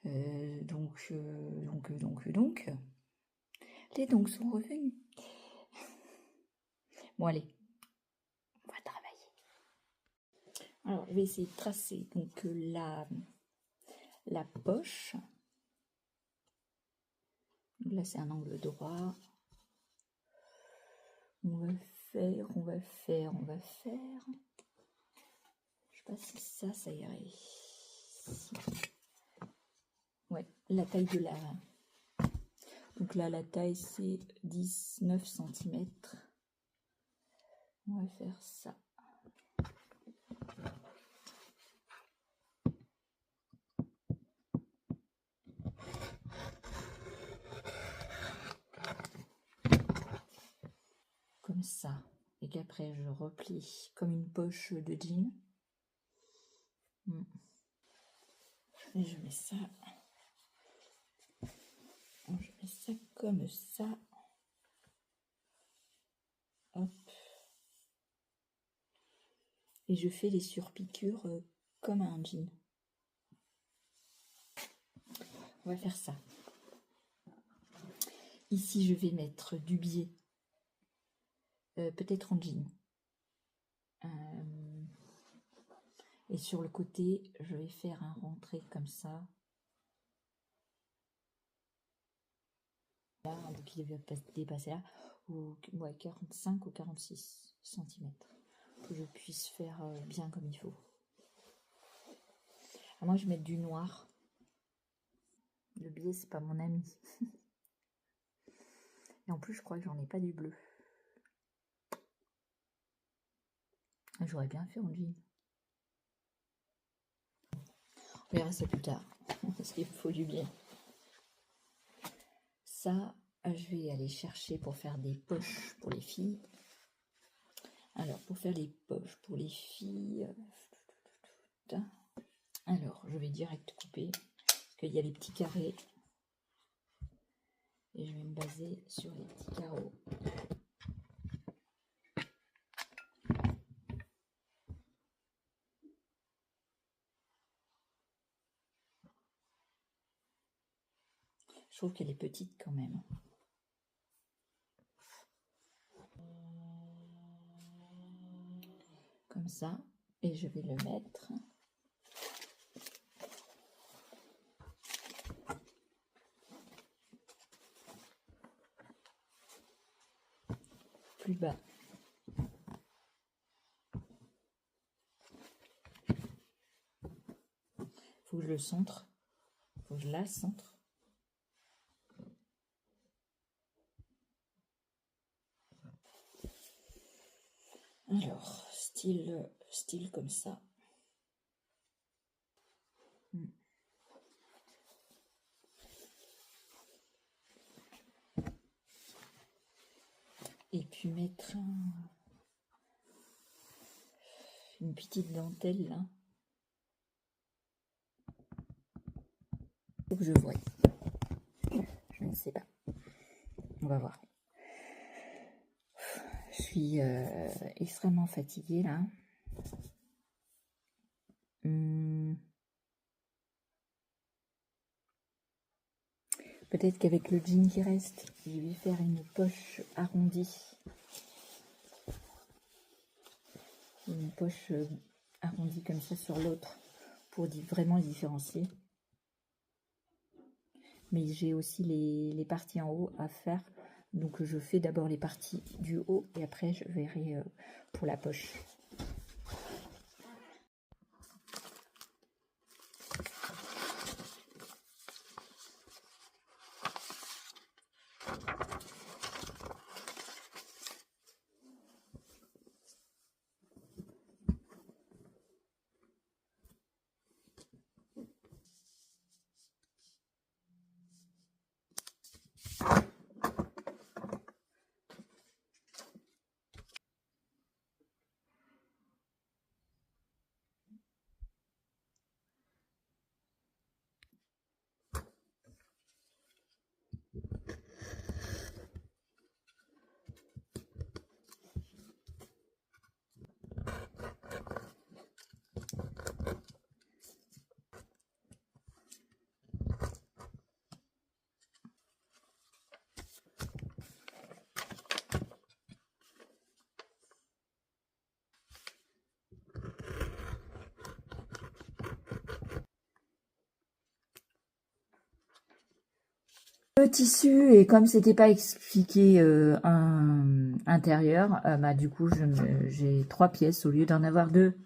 Donc, les donc sont revenus. Bon, allez, on va travailler. Alors, je vais essayer de tracer donc la poche. Donc là, c'est un angle droit. On va faire. Je sais pas si ça irait. Ouais, la taille de la... Donc là, la taille, c'est 19 cm. On va faire ça. Comme ça. Et qu'après, je replie comme une poche de jean. Et je mets ça. Je mets ça comme ça. Hop. Et je fais les surpiqûres comme un jean. On va faire ça. Ici, je vais mettre du biais. Peut-être en jean. Et sur le côté, je vais faire un rentré comme ça. Là, donc il va dépasser là, ou ouais, 45 ou 46 cm. Que je puisse faire bien comme il faut. À moi, je vais mettre du noir. Le biais, c'est pas mon ami. Et en plus, je crois que j'en ai pas du bleu. J'aurais bien fait en jean. On verra ça plus tard. Parce qu'il faut du biais. Ça, je vais aller chercher pour faire des poches pour les filles. Alors, pour faire les poches pour les filles... Alors, je vais direct couper. Parce qu'il y a les petits carrés. Et je vais me baser sur les petits carreaux. Je trouve qu'elle est petite quand même. comme ça, et je vais le mettre plus bas. Faut que je le centre, faut que je la centre. Alors, style comme ça. Et puis mettre une petite dentelle là. Faut que je voie. Je ne sais pas. On va voir. Je suis extrêmement fatiguée là. Peut-être qu'avec le jean qui reste, je vais faire une poche arrondie. Une poche arrondie comme ça sur l'autre pour vraiment différencier. Mais j'ai aussi les parties en haut à faire. Donc je fais d'abord les parties du haut et après je verrai pour la poche. Le tissu, et comme c'était pas expliqué un intérieur, bah du coup j'ai 3 pièces au lieu d'en avoir 2.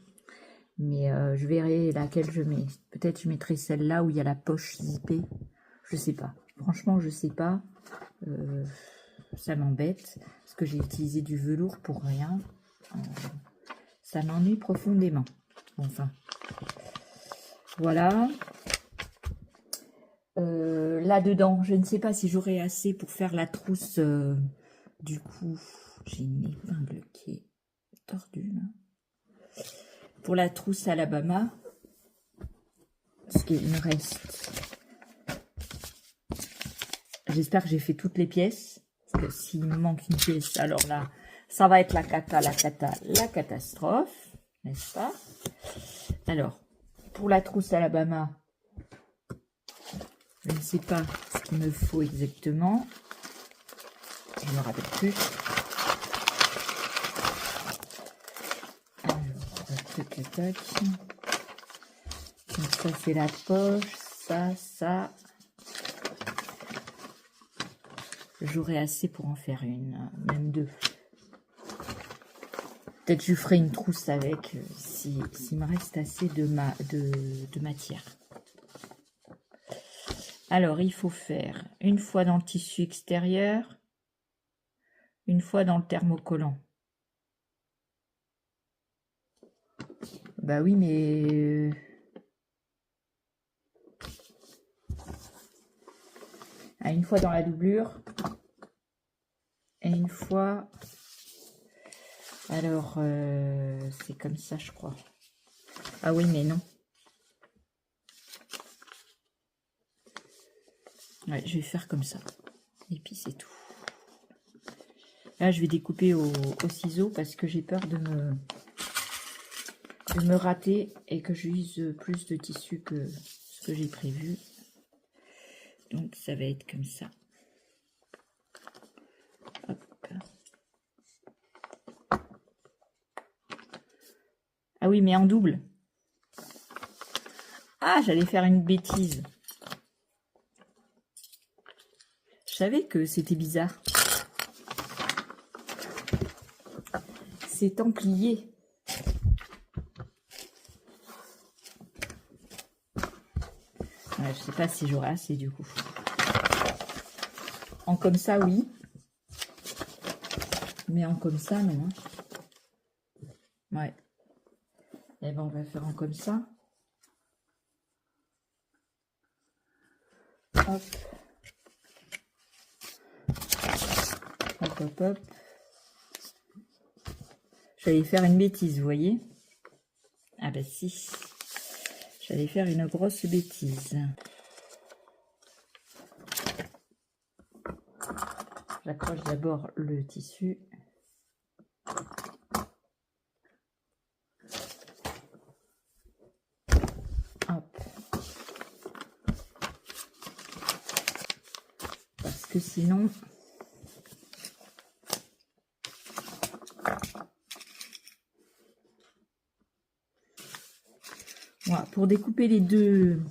Mais je verrai laquelle je mets. Peut-être je mettrai celle-là où il y a la poche zippée. Je sais pas. Franchement, je sais pas. Ça m'embête parce que j'ai utilisé du velours pour rien. Ça m'ennuie profondément. Enfin, voilà. Là-dedans, je ne sais pas si j'aurai assez pour faire la trousse. Du coup, j'ai une épingle qui est tordue là. Pour la trousse Alabama, parce qu'il me reste. J'espère que j'ai fait toutes les pièces. Parce que s'il me manque une pièce, alors là, ça va être la catastrophe. N'est-ce pas? Alors, pour la trousse Alabama, je ne sais pas ce qu'il me faut exactement. Je ne me rappelle plus. Alors, tac. Donc ça, c'est la poche. Ça. J'aurai assez pour en faire une, même 2. Peut-être que je ferai une trousse avec, s'il me reste assez de matière. Alors, il faut faire une fois dans le tissu extérieur, une fois dans le thermocollant. Bah oui, mais... une fois dans la doublure. Et une fois... Alors, c'est comme ça, je crois. Ah oui, mais non. Ouais, je vais faire comme ça. Et puis, c'est tout. Là, je vais découper au ciseau parce que j'ai peur de me rater et que j'use plus de tissu que ce que j'ai prévu. Donc, ça va être comme ça. Hop. Ah oui, mais en double. Ah, j'allais faire une bêtise. Je savais que c'était bizarre. C'est templier. Ouais, je sais pas si j'aurai assez du coup. En comme ça, oui. Mais en comme ça, non. Ouais. Et ben, on va faire en comme ça. Hop. Hop, hop, hop. J'allais faire une bêtise, vous voyez? Ah bah si. J'allais faire une grosse bêtise. J'accroche d'abord le tissu. Hop. Parce que sinon... Voilà, pour découper les deux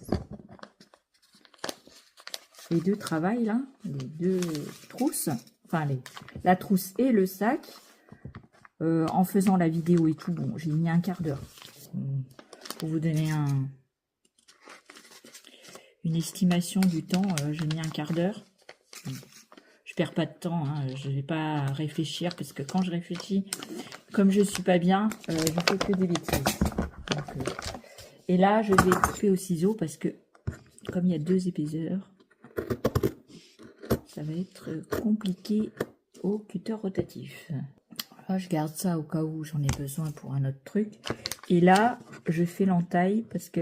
travails là, les deux trousses, enfin la trousse et le sac, en faisant la vidéo et tout, bon, j'ai mis un quart d'heure pour vous donner une estimation du temps. J'ai mis un quart d'heure. Je perds pas de temps, hein, je vais pas réfléchir parce que quand je réfléchis, comme je suis pas bien, je fais que des bêtises. Donc, et là, je vais couper au ciseau parce que comme il y a 2 épaisseurs, ça va être compliqué au cutter rotatif. Là, je garde ça au cas où j'en ai besoin pour un autre truc. Et là, je fais l'entaille parce que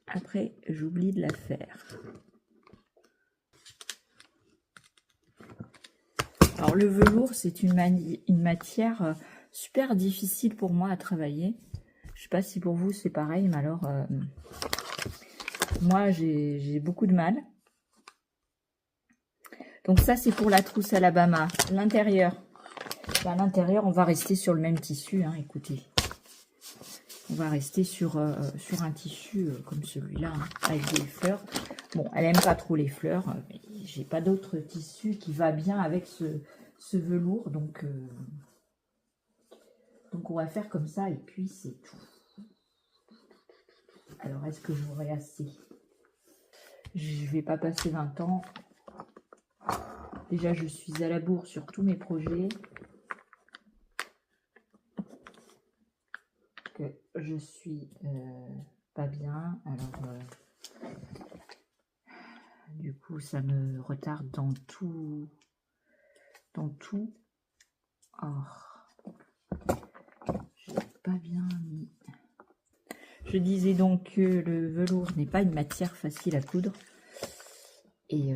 après, j'oublie de la faire. Alors, le velours, c'est une matière super difficile pour moi à travailler. Je sais pas si pour vous, c'est pareil, mais alors, moi, j'ai beaucoup de mal. Donc ça, c'est pour la trousse Alabama. L'intérieur. À l'intérieur, on va rester sur le même tissu, hein, écoutez. On va rester sur un tissu comme celui-là, hein, avec des fleurs. Bon, elle aime pas trop les fleurs. Mais j'ai pas d'autre tissu qui va bien avec ce velours. Donc on va faire comme ça et puis c'est tout. Alors, est-ce que j'aurai assez? Je vais pas passer 20 ans. Déjà, je suis à la bourre sur tous mes projets. Que je suis pas bien. Alors, du coup, ça me retarde dans tout. Or, j'ai pas bien mis. Je disais donc que le velours n'est pas une matière facile à coudre. Et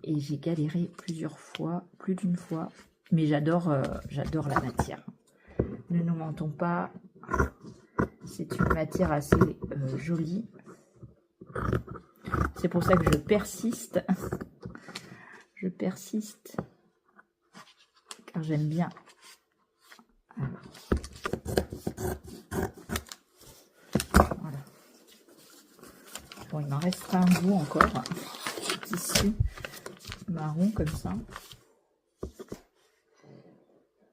j'ai galéré plusieurs fois, plus d'une fois. Mais j'adore la matière. Ne nous mentons pas. C'est une matière assez jolie. C'est pour ça que je persiste. Je persiste. Car j'aime bien. Alors. Voilà. Bon, il m'en reste un bout encore. Tissu marron comme ça.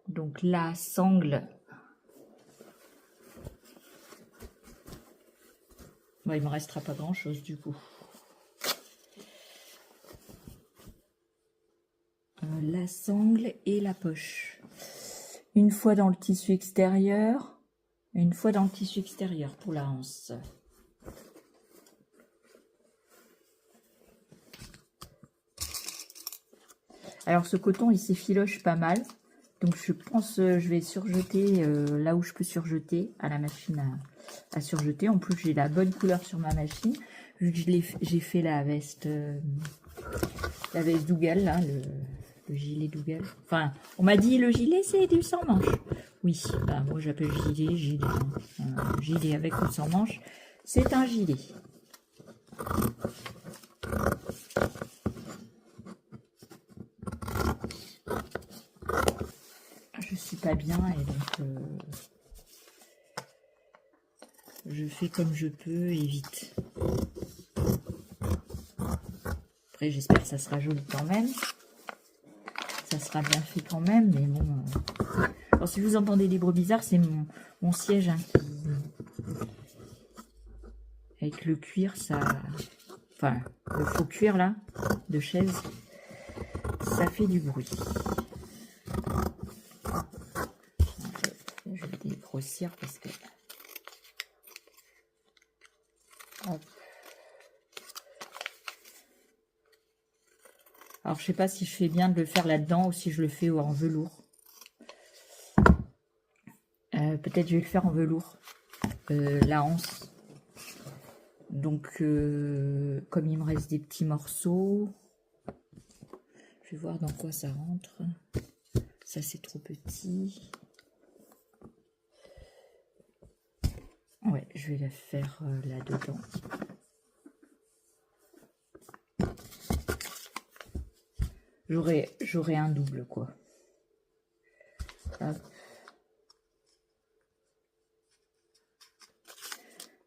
Donc la sangle. Bon, il me restera pas grand chose du coup. La sangle et la poche. Une fois dans le tissu extérieur, une fois dans le tissu extérieur pour la hanse. Alors ce coton il s'effiloche pas mal, donc je pense je vais surjeter là où je peux surjeter à la machine à surjeter. En plus j'ai la bonne couleur sur ma machine, vu que j'ai fait la veste Dougal là, le gilet Dougal. Enfin on m'a dit le gilet c'est du sans manche. Oui, bah, moi j'appelle gilet. Gilet avec ou sans manche, c'est un gilet. Je suis pas bien et donc je fais comme je peux et vite. Après, j'espère que ça sera joli quand même. Ça sera bien fait quand même, mais bon. Alors, si vous entendez des bruits bizarres, c'est mon siège hein, qui... Avec le cuir, ça... Enfin, le faux cuir, là, de chaise, ça fait du bruit. Je vais dégrossir parce que... Hop. Alors, je sais pas si je fais bien de le faire là-dedans ou si je le fais en velours. Peut-être je vais le faire en velours. La anse. Donc, comme il me reste des petits morceaux, je vais voir dans quoi ça rentre. Ça, c'est trop petit. Ouais, je vais la faire là-dedans. J'aurai un double, quoi. Hop.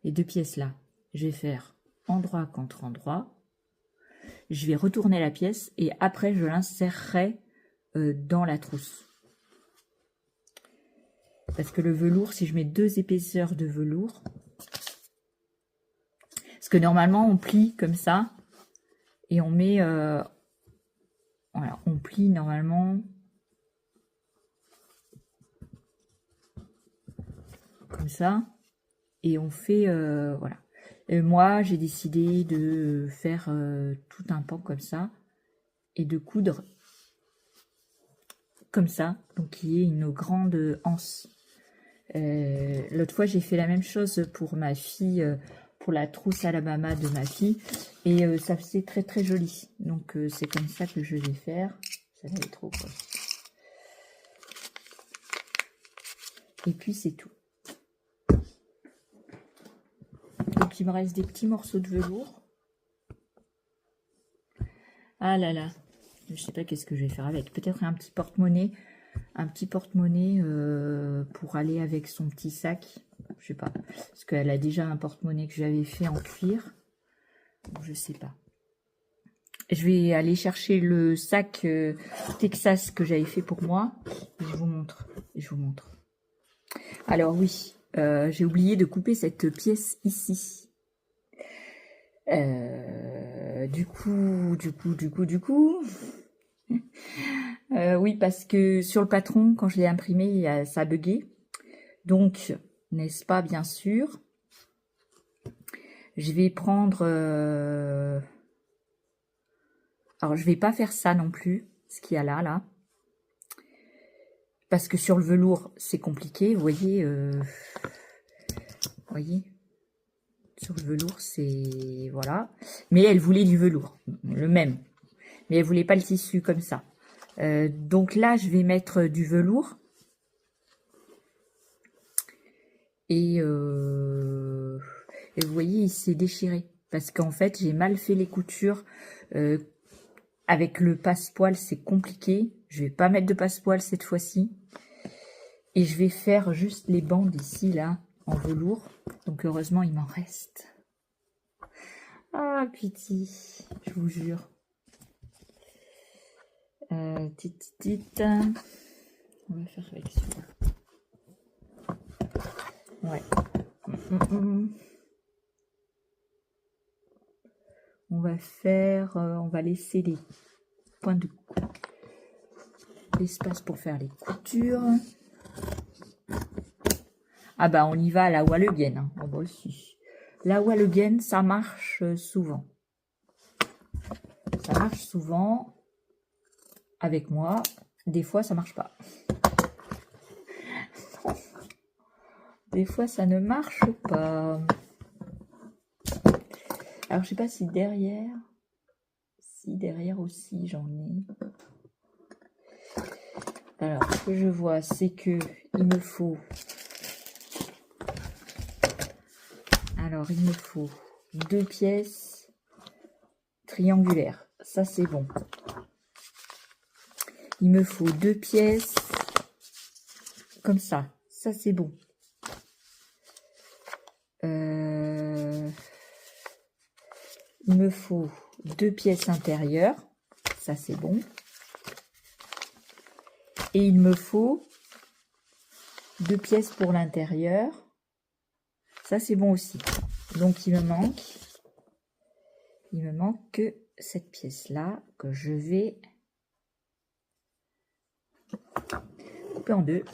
Les deux pièces là, je vais faire endroit contre endroit. Je vais retourner la pièce et après je l'insérerai dans la trousse. Parce que le velours, si je mets 2 épaisseurs de velours, parce que normalement on plie comme ça et on met, voilà, on plie normalement comme ça et on fait, voilà. Et moi, j'ai décidé de faire tout un pan comme ça et de coudre comme ça, donc il y ait une grande anse. L'autre fois, j'ai fait la même chose pour ma fille, pour la trousse Alabama de ma fille, et ça faisait très très joli. Donc c'est comme ça que je vais faire. Ça va être trop quoi. Et puis c'est tout. Donc il me reste des petits morceaux de velours. Ah là là, je sais pas qu'est-ce que je vais faire avec. Peut-être un petit porte-monnaie. Un petit porte-monnaie pour aller avec son petit sac. Je sais pas. Parce qu'elle a déjà un porte-monnaie que j'avais fait en cuir. Donc, je sais pas. Je vais aller chercher le sac Texas que j'avais fait pour moi. Et je vous montre. Alors oui, j'ai oublié de couper cette pièce ici. Du coup. Oui, parce que sur le patron, quand je l'ai imprimé, ça a bugué. Donc, n'est-ce pas, bien sûr, je vais prendre... Alors, je vais pas faire ça non plus, ce qu'il y a là. Parce que sur le velours, c'est compliqué, vous voyez. Sur le velours, c'est... Voilà. Mais elle voulait du velours, le même. Mais elle voulait pas le tissu comme ça. Donc là, je vais mettre du velours. Et vous voyez, il s'est déchiré. Parce qu'en fait, j'ai mal fait les coutures. Avec le passepoil, c'est compliqué. Je vais pas mettre de passepoil cette fois-ci. Et je vais faire juste les bandes ici, là, en velours. Donc heureusement, il m'en reste. Ah, pitié, je vous jure. On va faire avec celui-là. Ouais. On va faire, on va laisser les points de l'espace pour faire les coutures. Ah bah on y va à la Walleguen, hein. Oh bah aussi. La Walleguen, ça marche souvent. Ça marche souvent avec moi. Des fois, ça marche pas. Des fois, ça ne marche pas. Alors, je sais pas si derrière aussi, j'en ai. Alors, ce que je vois, c'est que il me faut... Alors, il me faut 2 pièces triangulaires. Ça, c'est bon. Il me faut 2 pièces comme ça. Ça, c'est bon. il me faut 2 pièces intérieures. Ça, c'est bon. Et il me faut 2 pièces pour l'intérieur. Ça, c'est bon aussi. Donc, il me manque que cette pièce-là que je vais couper en deux.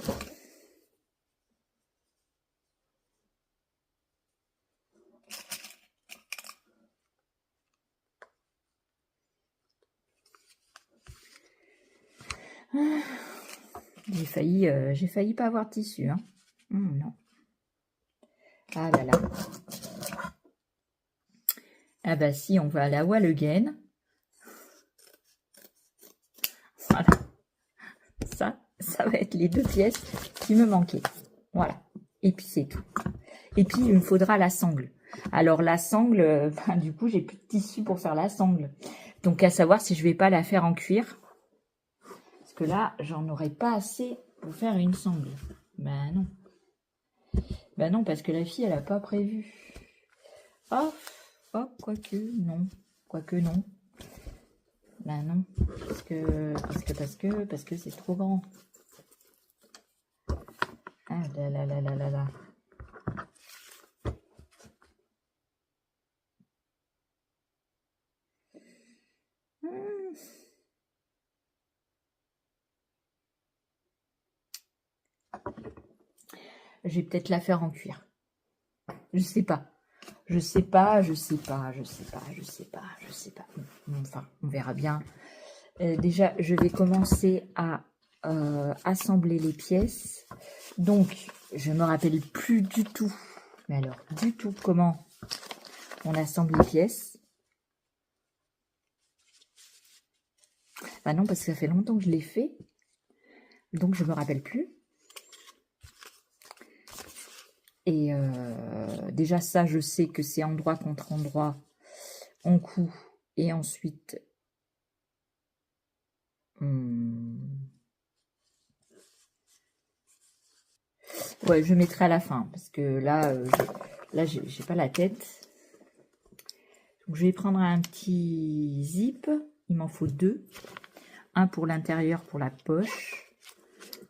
J'ai failli pas avoir de tissu, hein. Non. Ah là là. Ah bah si, on va à la Wallegem. Voilà. Ça va être les 2 pièces qui me manquaient. Voilà. Et puis c'est tout. Et puis il me faudra la sangle. Alors la sangle, du coup j'ai plus de tissu pour faire la sangle. Donc à savoir si je vais pas la faire en cuir. Parce que là, j'en aurai pas assez pour faire une sangle. Ben non. Ben non, parce que la fille, elle a pas prévu. Oh, quoique, non. Quoique, non. Ben non. Parce que c'est trop grand. Ah là là là là là là. Je vais peut-être la faire en cuir. Je sais pas. Enfin, on verra bien. Déjà, je vais commencer à assembler les pièces. Donc, je me rappelle plus du tout, mais alors du tout comment on assemble les pièces. Bah non, parce que ça fait longtemps que je l'ai fait. Donc, je me rappelle plus. Et déjà, ça, je sais que c'est endroit contre endroit. On coud. Et ensuite... Ouais, je mettrai à la fin. Parce que là, j'ai pas la tête. Donc, je vais prendre un petit zip. Il m'en faut 2. Un pour l'intérieur, pour la poche.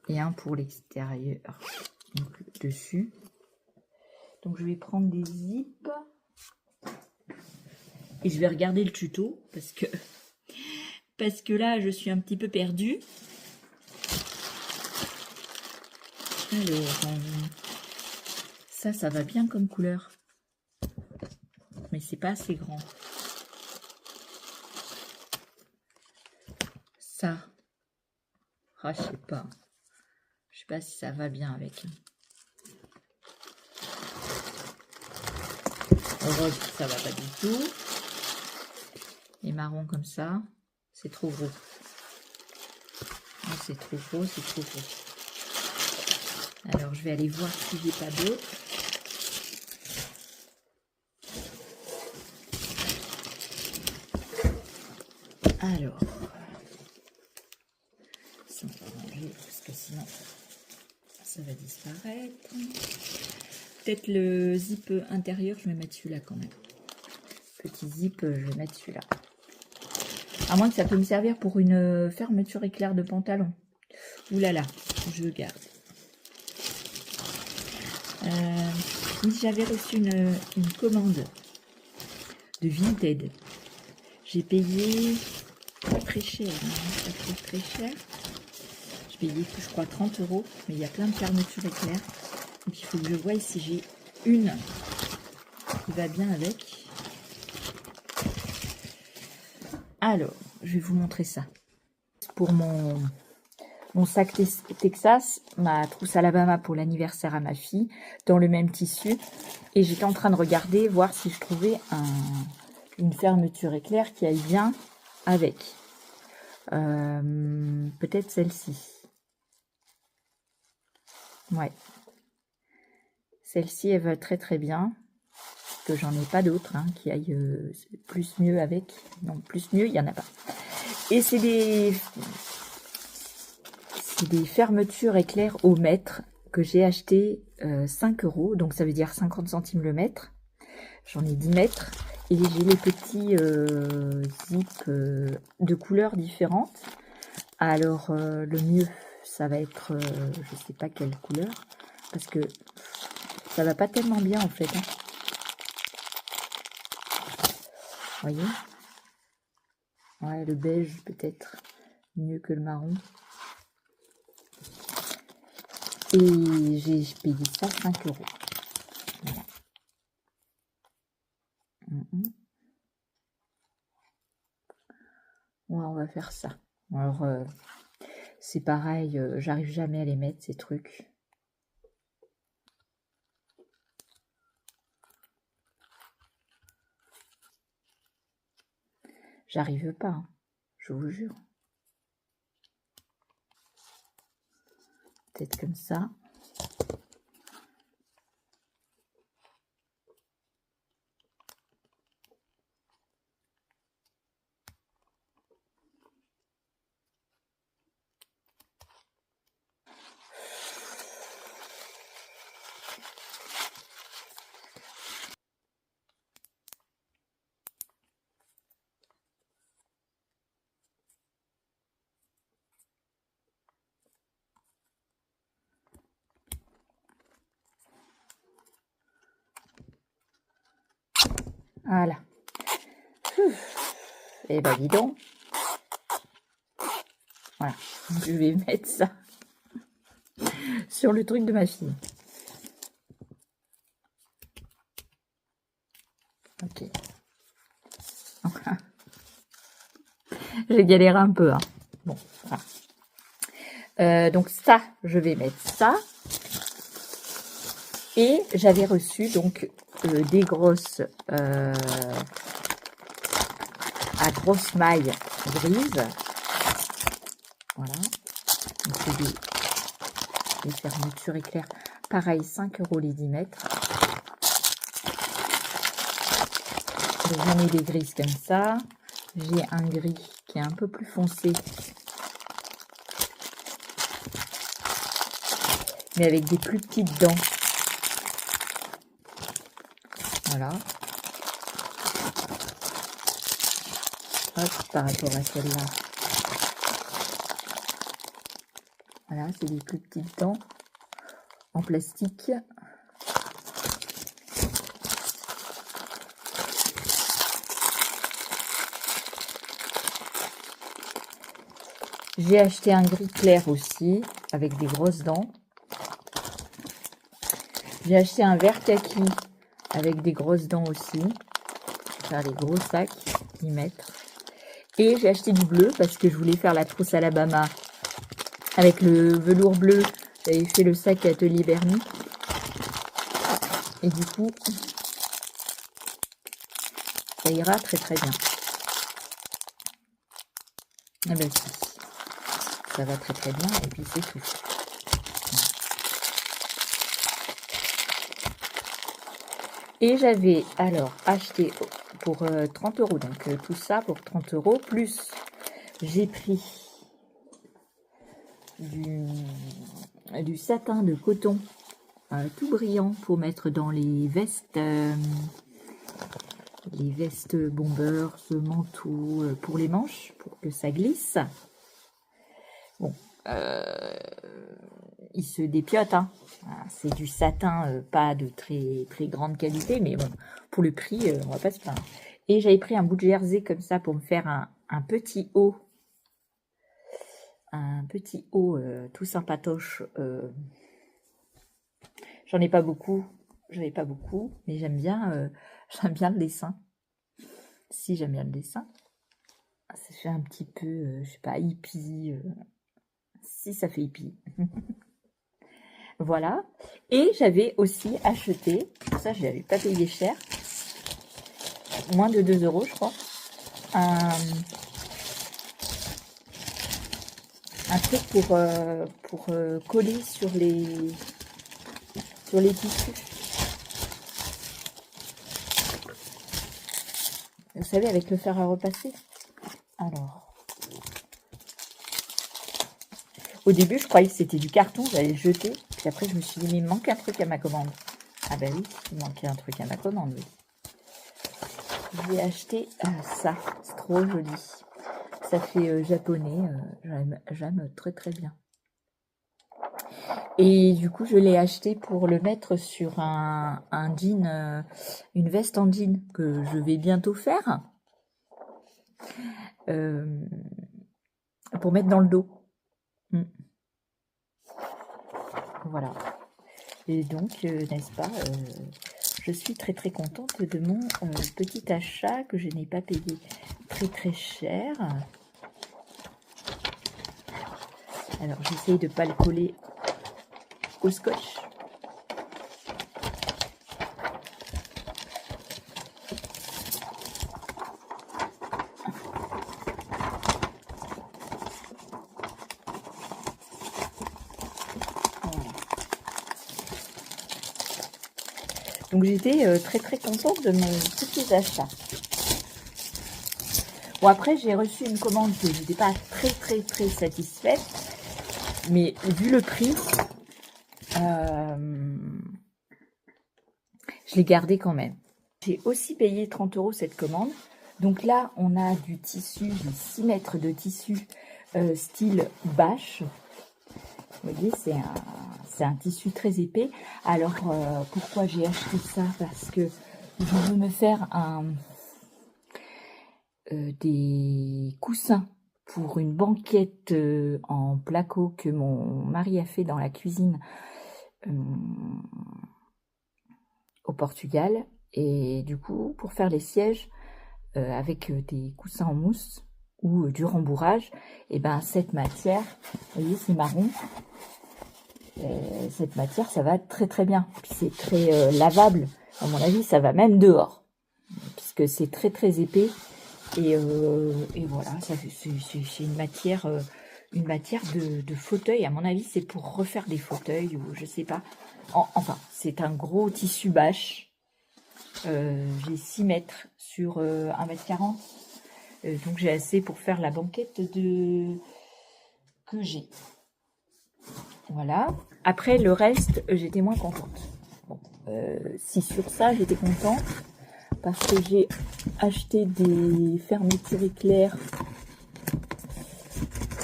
Et un pour l'extérieur. Donc, dessus. Donc, je vais prendre des zips. Et je vais regarder le tuto. Parce que là, je suis un petit peu perdue. Alors, ça va bien comme couleur. Mais c'est pas assez grand. Ça. Ah, je sais pas. Je sais pas si ça va bien avec. Rose, ça va pas du tout. Et marron comme ça, c'est trop gros. C'est trop gros, c'est trop gros. Alors, je vais aller voir si j'ai pas d'autres. Alors, ça on va ranger parce que sinon ça va disparaître. Peut-être le zip intérieur, je vais mettre celui-là quand même. Petit zip, je vais mettre celui-là. À moins que ça peut me servir pour une fermeture éclair de pantalon. Ouh là là, je garde. J'avais reçu une commande de Vinted. J'ai payé pas très cher, hein, pas très cher. J'ai payé, je crois, 30 €, mais il y a plein de fermetures éclair. Donc il faut que je voie si j'ai une qui va bien avec. Alors, je vais vous montrer ça. Pour mon sac Texas, ma trousse Alabama pour l'anniversaire à ma fille, dans le même tissu. Et j'étais en train de regarder, voir si je trouvais une fermeture éclair qui aille bien avec. Peut-être celle-ci. Ouais. Celle-ci, elle va très très bien. Parce que j'en ai pas d'autres qui aillent plus mieux avec. Non, plus mieux, il n'y en a pas. Et c'est des fermetures éclair au mètre que j'ai acheté 5 €. Donc ça veut dire 50 centimes le mètre. J'en ai 10 mètres. Et j'ai les petits zips de couleurs différentes. Alors, le mieux, ça va être, je sais pas quelle couleur, parce que ça va pas tellement bien en fait. Hein. Voyez? Ouais, le beige peut-être mieux que le marron. Et j'ai payé ça 5 €. Voilà. Ouais, on va faire ça. Alors, c'est pareil, j'arrive jamais à les mettre, ces trucs. J'arrive pas, hein, je vous jure. Peut-être comme ça. Voilà. Et ben dis donc. Voilà. Je vais mettre ça sur le truc de ma fille. Ok. J'ai galéré un peu. Hein. Bon, voilà. Donc ça, je vais mettre ça. Et j'avais reçu donc des grosses à grosse maille grise. Voilà. Donc c'est des fermetures éclairs. Pareil, 5 € les 10 mètres. Donc j'en ai des grises comme ça. J'ai un gris qui est un peu plus foncé. Mais avec des plus petites dents. Voilà. Hop, par rapport à celle-là. Voilà, c'est des plus petites dents en plastique. J'ai acheté un gris clair aussi, avec des grosses dents. J'ai acheté un vert kaki, avec des grosses dents aussi. Je vais faire les gros sacs, 10 mètres. Et j'ai acheté du bleu, parce que je voulais faire la trousse Alabama. Avec le velours bleu, j'avais fait le sac Atelier Bernie. Et du coup, ça ira très très bien. Ah ben si, ça va très très bien, et puis c'est tout. Et j'avais alors acheté pour 30 €, donc tout ça pour 30 €, plus j'ai pris du satin de coton tout brillant pour mettre dans les vestes bombers, ce manteau pour les manches, pour que ça glisse. Bon, il se dépiote, hein. C'est du satin, pas de très très grande qualité, mais bon, pour le prix, on va pas se plaindre. Et j'avais pris un bout de jersey comme ça pour me faire un petit haut. Un petit haut tout sympatoche. J'en ai pas beaucoup, mais j'aime bien le dessin. Si, j'aime bien le dessin. Ça fait un petit peu, je sais pas, hippie. Si, ça fait hippie. Voilà. Et j'avais aussi acheté, ça je n'avais pas payé cher, moins de 2 € je crois, un truc pour coller sur les tissus. Vous savez, avec le fer à repasser. Alors, au début, je croyais que c'était du carton, j'allais le jeter. Puis après, je me suis dit, mais il me manque un truc à ma commande. Ah ben oui, il manquait un truc à ma commande, oui. j'ai acheté ça. C'est trop joli. Ça fait japonais. J'aime très très bien. Et du coup, je l'ai acheté pour le mettre sur un jean, une veste en jean que je vais bientôt faire. Pour mettre dans le dos. Voilà. Et donc, n'est-ce pas, je suis très très contente de mon petit achat que je n'ai pas payé très très cher. Alors, j'essaye de ne pas le coller au scotch. Donc j'étais très très contente de mon petit achat. Bon, après j'ai reçu une commande que je n'étais pas très très très satisfaite, mais vu le prix, je l'ai gardé quand même. J'ai aussi payé 30 € cette commande. Donc là on a du tissu, du 6 mètres de tissu style bâche. Vous voyez, c'est un tissu très épais. Alors, pourquoi j'ai acheté ça? Parce que je veux me faire des coussins pour une banquette en placo que mon mari a fait dans la cuisine au Portugal. Et du coup, pour faire les sièges avec des coussins en mousse ou du rembourrage, et ben cette matière, vous voyez, c'est marron. Cette matière, ça va très très bien. Puis c'est très lavable. À mon avis, ça va même dehors, puisque c'est très très épais. Et voilà, c'est une matière de fauteuil. À mon avis, c'est pour refaire des fauteuils ou je sais pas. Enfin, c'est un gros tissu bâche. J'ai 6 mètres sur 1,40 m. Donc j'ai assez pour faire la banquette que j'ai. Voilà. Après, le reste, j'étais moins contente. Bon, si sur ça, j'étais contente, parce que j'ai acheté des fermetures éclairs.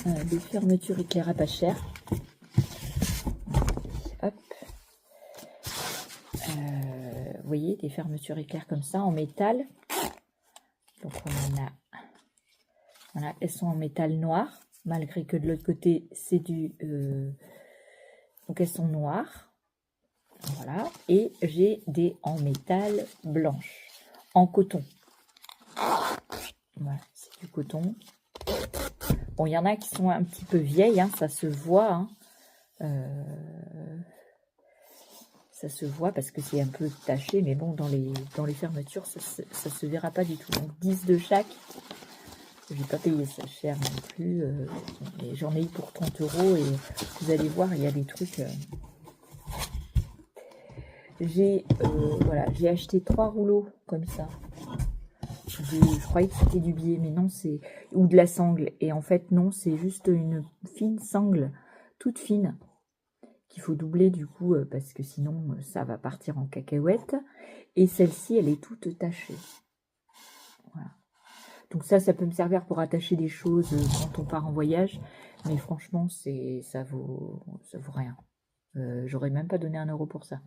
À pas cher. Hop. Vous voyez, des fermetures éclairs comme ça, en métal. Donc on en a... Voilà, elles sont en métal noir, malgré que de l'autre côté, c'est du... Donc elles sont noires. Voilà. Et j'ai des en métal blanche, en coton. Voilà, c'est du coton. Bon, il y en a qui sont un petit peu vieilles, hein, ça se voit. Hein. Ça se voit parce que c'est un peu taché, mais bon, dans les fermetures, ça se verra pas du tout. Donc 10 de chaque. Je n'ai pas payé ça cher non plus. Et j'en ai eu pour 30 € et vous allez voir, il y a des trucs... Voilà, j'ai acheté 3 rouleaux comme ça. Je croyais que c'était du biais, mais non, c'est... Ou de la sangle. Et en fait, non, c'est juste une fine sangle, toute fine, qu'il faut doubler du coup, parce que sinon, ça va partir en cacahuète. Et celle-ci, elle est toute tachée. Voilà. Donc ça peut me servir pour attacher des choses quand on part en voyage. Mais franchement, ça vaut rien. J'aurais même pas donné 1 € pour ça.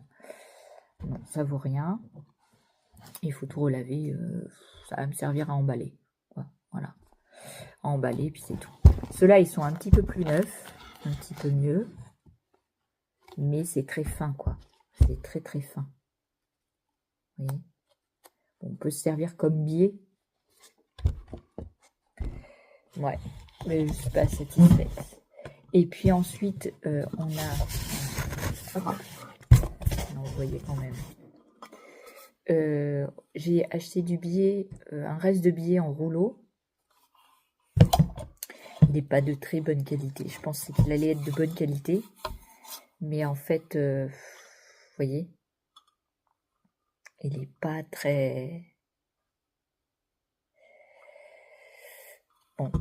Non, ça vaut rien. Il faut tout relaver. Ça va me servir à emballer. Voilà. À emballer, puis c'est tout. Ceux-là, ils sont un petit peu plus neufs. Un petit peu mieux. Mais c'est très fin, quoi. C'est très très fin. Vous voyez? On peut se servir comme biais. Ouais. Mais je suis pas satisfaite. Et puis ensuite, on a... Non, vous voyez quand même. J'ai acheté du billet, un reste de billets en rouleau. Il n'est pas de très bonne qualité. Je pensais qu'il allait être de bonne qualité. Mais en fait, vous voyez, il n'est pas très... Bon,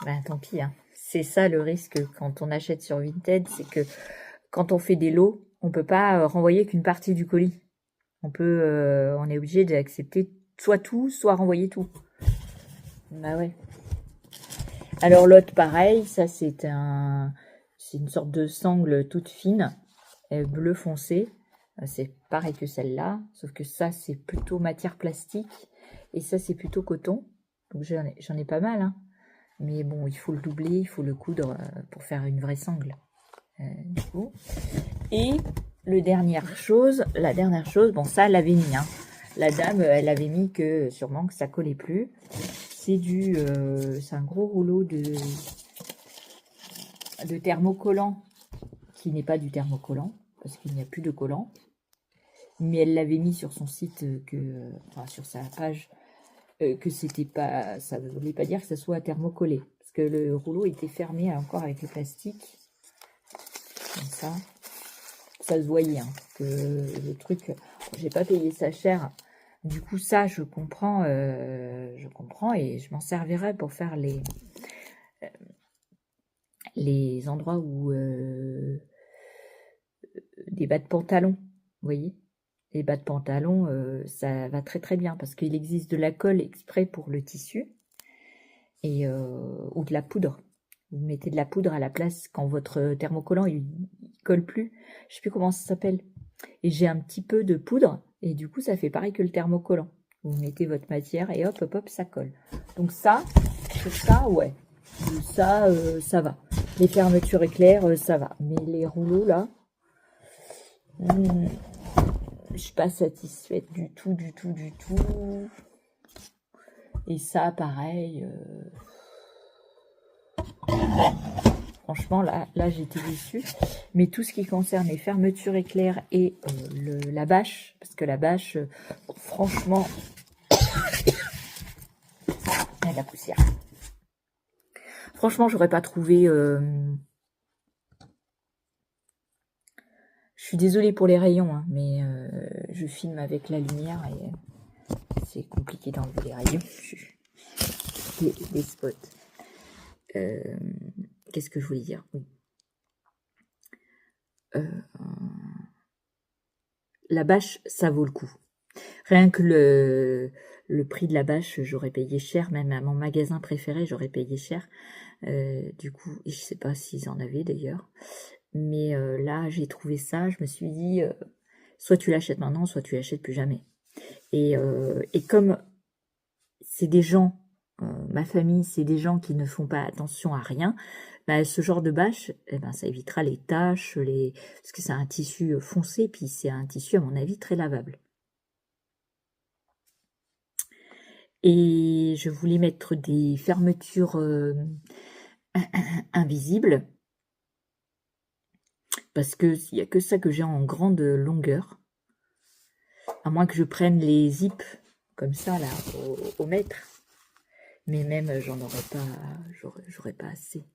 ben tant pis. Hein. C'est ça le risque quand on achète sur Vinted, c'est que quand on fait des lots, on ne peut pas renvoyer qu'une partie du colis. On est obligé d'accepter soit tout, soit renvoyer tout. Bah ouais. Alors l'autre, pareil, ça c'est une sorte de sangle toute fine, bleu foncé. C'est pareil que celle-là, sauf que ça c'est plutôt matière plastique et ça c'est plutôt coton. Donc j'en ai pas mal, hein. Mais bon, il faut le doubler, il faut le coudre pour faire une vraie sangle. Du coup. Et la dernière chose, bon ça elle l'avait mis, hein. La dame, elle avait mis que sûrement que ça collait plus. C'est un gros rouleau de thermocollant qui n'est pas du thermocollant parce qu'il n'y a plus de collant. Mais elle l'avait mis sur son site sur sa page que c'était pas, ça ne voulait pas dire que ça soit thermocollé parce que le rouleau était fermé encore avec le plastique comme ça se voyait, hein, que le truc, j'ai pas payé ça cher. Du coup, ça, je comprends et je m'en servirai pour faire les endroits où des bas de pantalon, vous voyez, les bas de pantalon, ça va très très bien parce qu'il existe de la colle exprès pour le tissu et ou de la poudre. Vous mettez de la poudre à la place quand votre thermocollant il colle plus. Je sais plus comment ça s'appelle. Et j'ai un petit peu de poudre et du coup ça fait pareil que le thermocollant. Vous mettez votre matière et hop hop hop ça colle. Donc ça ouais. Ça ça va. Les fermetures éclairs ça va. Mais les rouleaux là, je suis pas satisfaite du tout. Et ça pareil. Franchement, là j'étais déçue. Mais tout ce qui concerne les fermetures éclairs et la bâche, parce que la bâche, franchement, la poussière. Franchement, j'aurais pas trouvé. Je suis désolée pour les rayons, hein, mais je filme avec la lumière et c'est compliqué d'enlever les rayons. les spots. Qu'est-ce que je voulais dire? Oui. La bâche, ça vaut le coup. Rien que le prix de la bâche, j'aurais payé cher, même à mon magasin préféré, j'aurais payé cher. Du coup, je sais pas s'ils en avaient d'ailleurs. Mais là, j'ai trouvé ça, je me suis dit, soit tu l'achètes maintenant, soit tu l'achètes plus jamais. Et comme c'est des gens, ma famille, c'est des gens qui ne font pas attention à rien, bah, ce genre de bâche, ça évitera les taches, parce que c'est un tissu foncé, puis c'est un tissu, à mon avis, très lavable. Et je voulais mettre des fermetures invisibles, parce que il n'y a que ça que j'ai en grande longueur. À moins que je prenne les zips, comme ça, là, au mètre. Mais même, j'en aurais pas, j'aurais pas assez.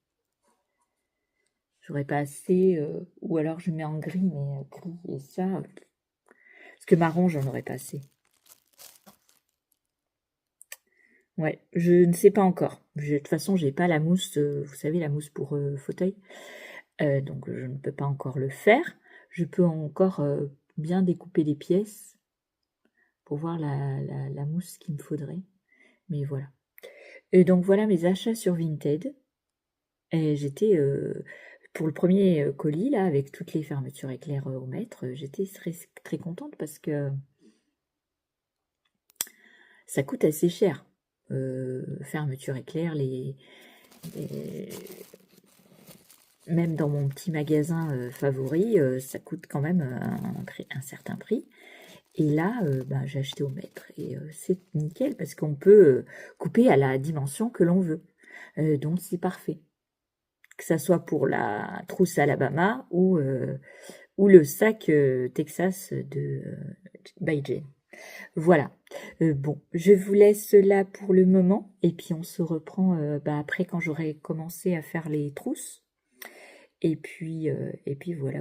J'aurais pas assez, ou alors je mets en gris, mais gris et ça, parce que marron, j'en aurais pas assez. Ouais, je ne sais pas encore. De toute façon, j'ai pas la mousse, vous savez, la mousse pour fauteuil. Donc, je ne peux pas encore le faire. Je peux encore bien découper les pièces pour voir la mousse qu'il me faudrait. Mais voilà. Et donc, voilà mes achats sur Vinted. Et j'étais, pour le premier colis, là, avec toutes les fermetures éclairs au mètre, j'étais très, très contente parce que ça coûte assez cher. Fermeture éclair, même dans mon petit magasin favori, ça coûte quand même un certain prix. Et là, j'ai acheté au mètre et c'est nickel parce qu'on peut couper à la dimension que l'on veut. Donc c'est parfait. Que ça soit pour la trousse Alabama ou le sac Texas de by Jane. Voilà. Bon, je vous laisse là pour le moment et puis on se reprend après quand j'aurai commencé à faire les trousses. Et puis voilà.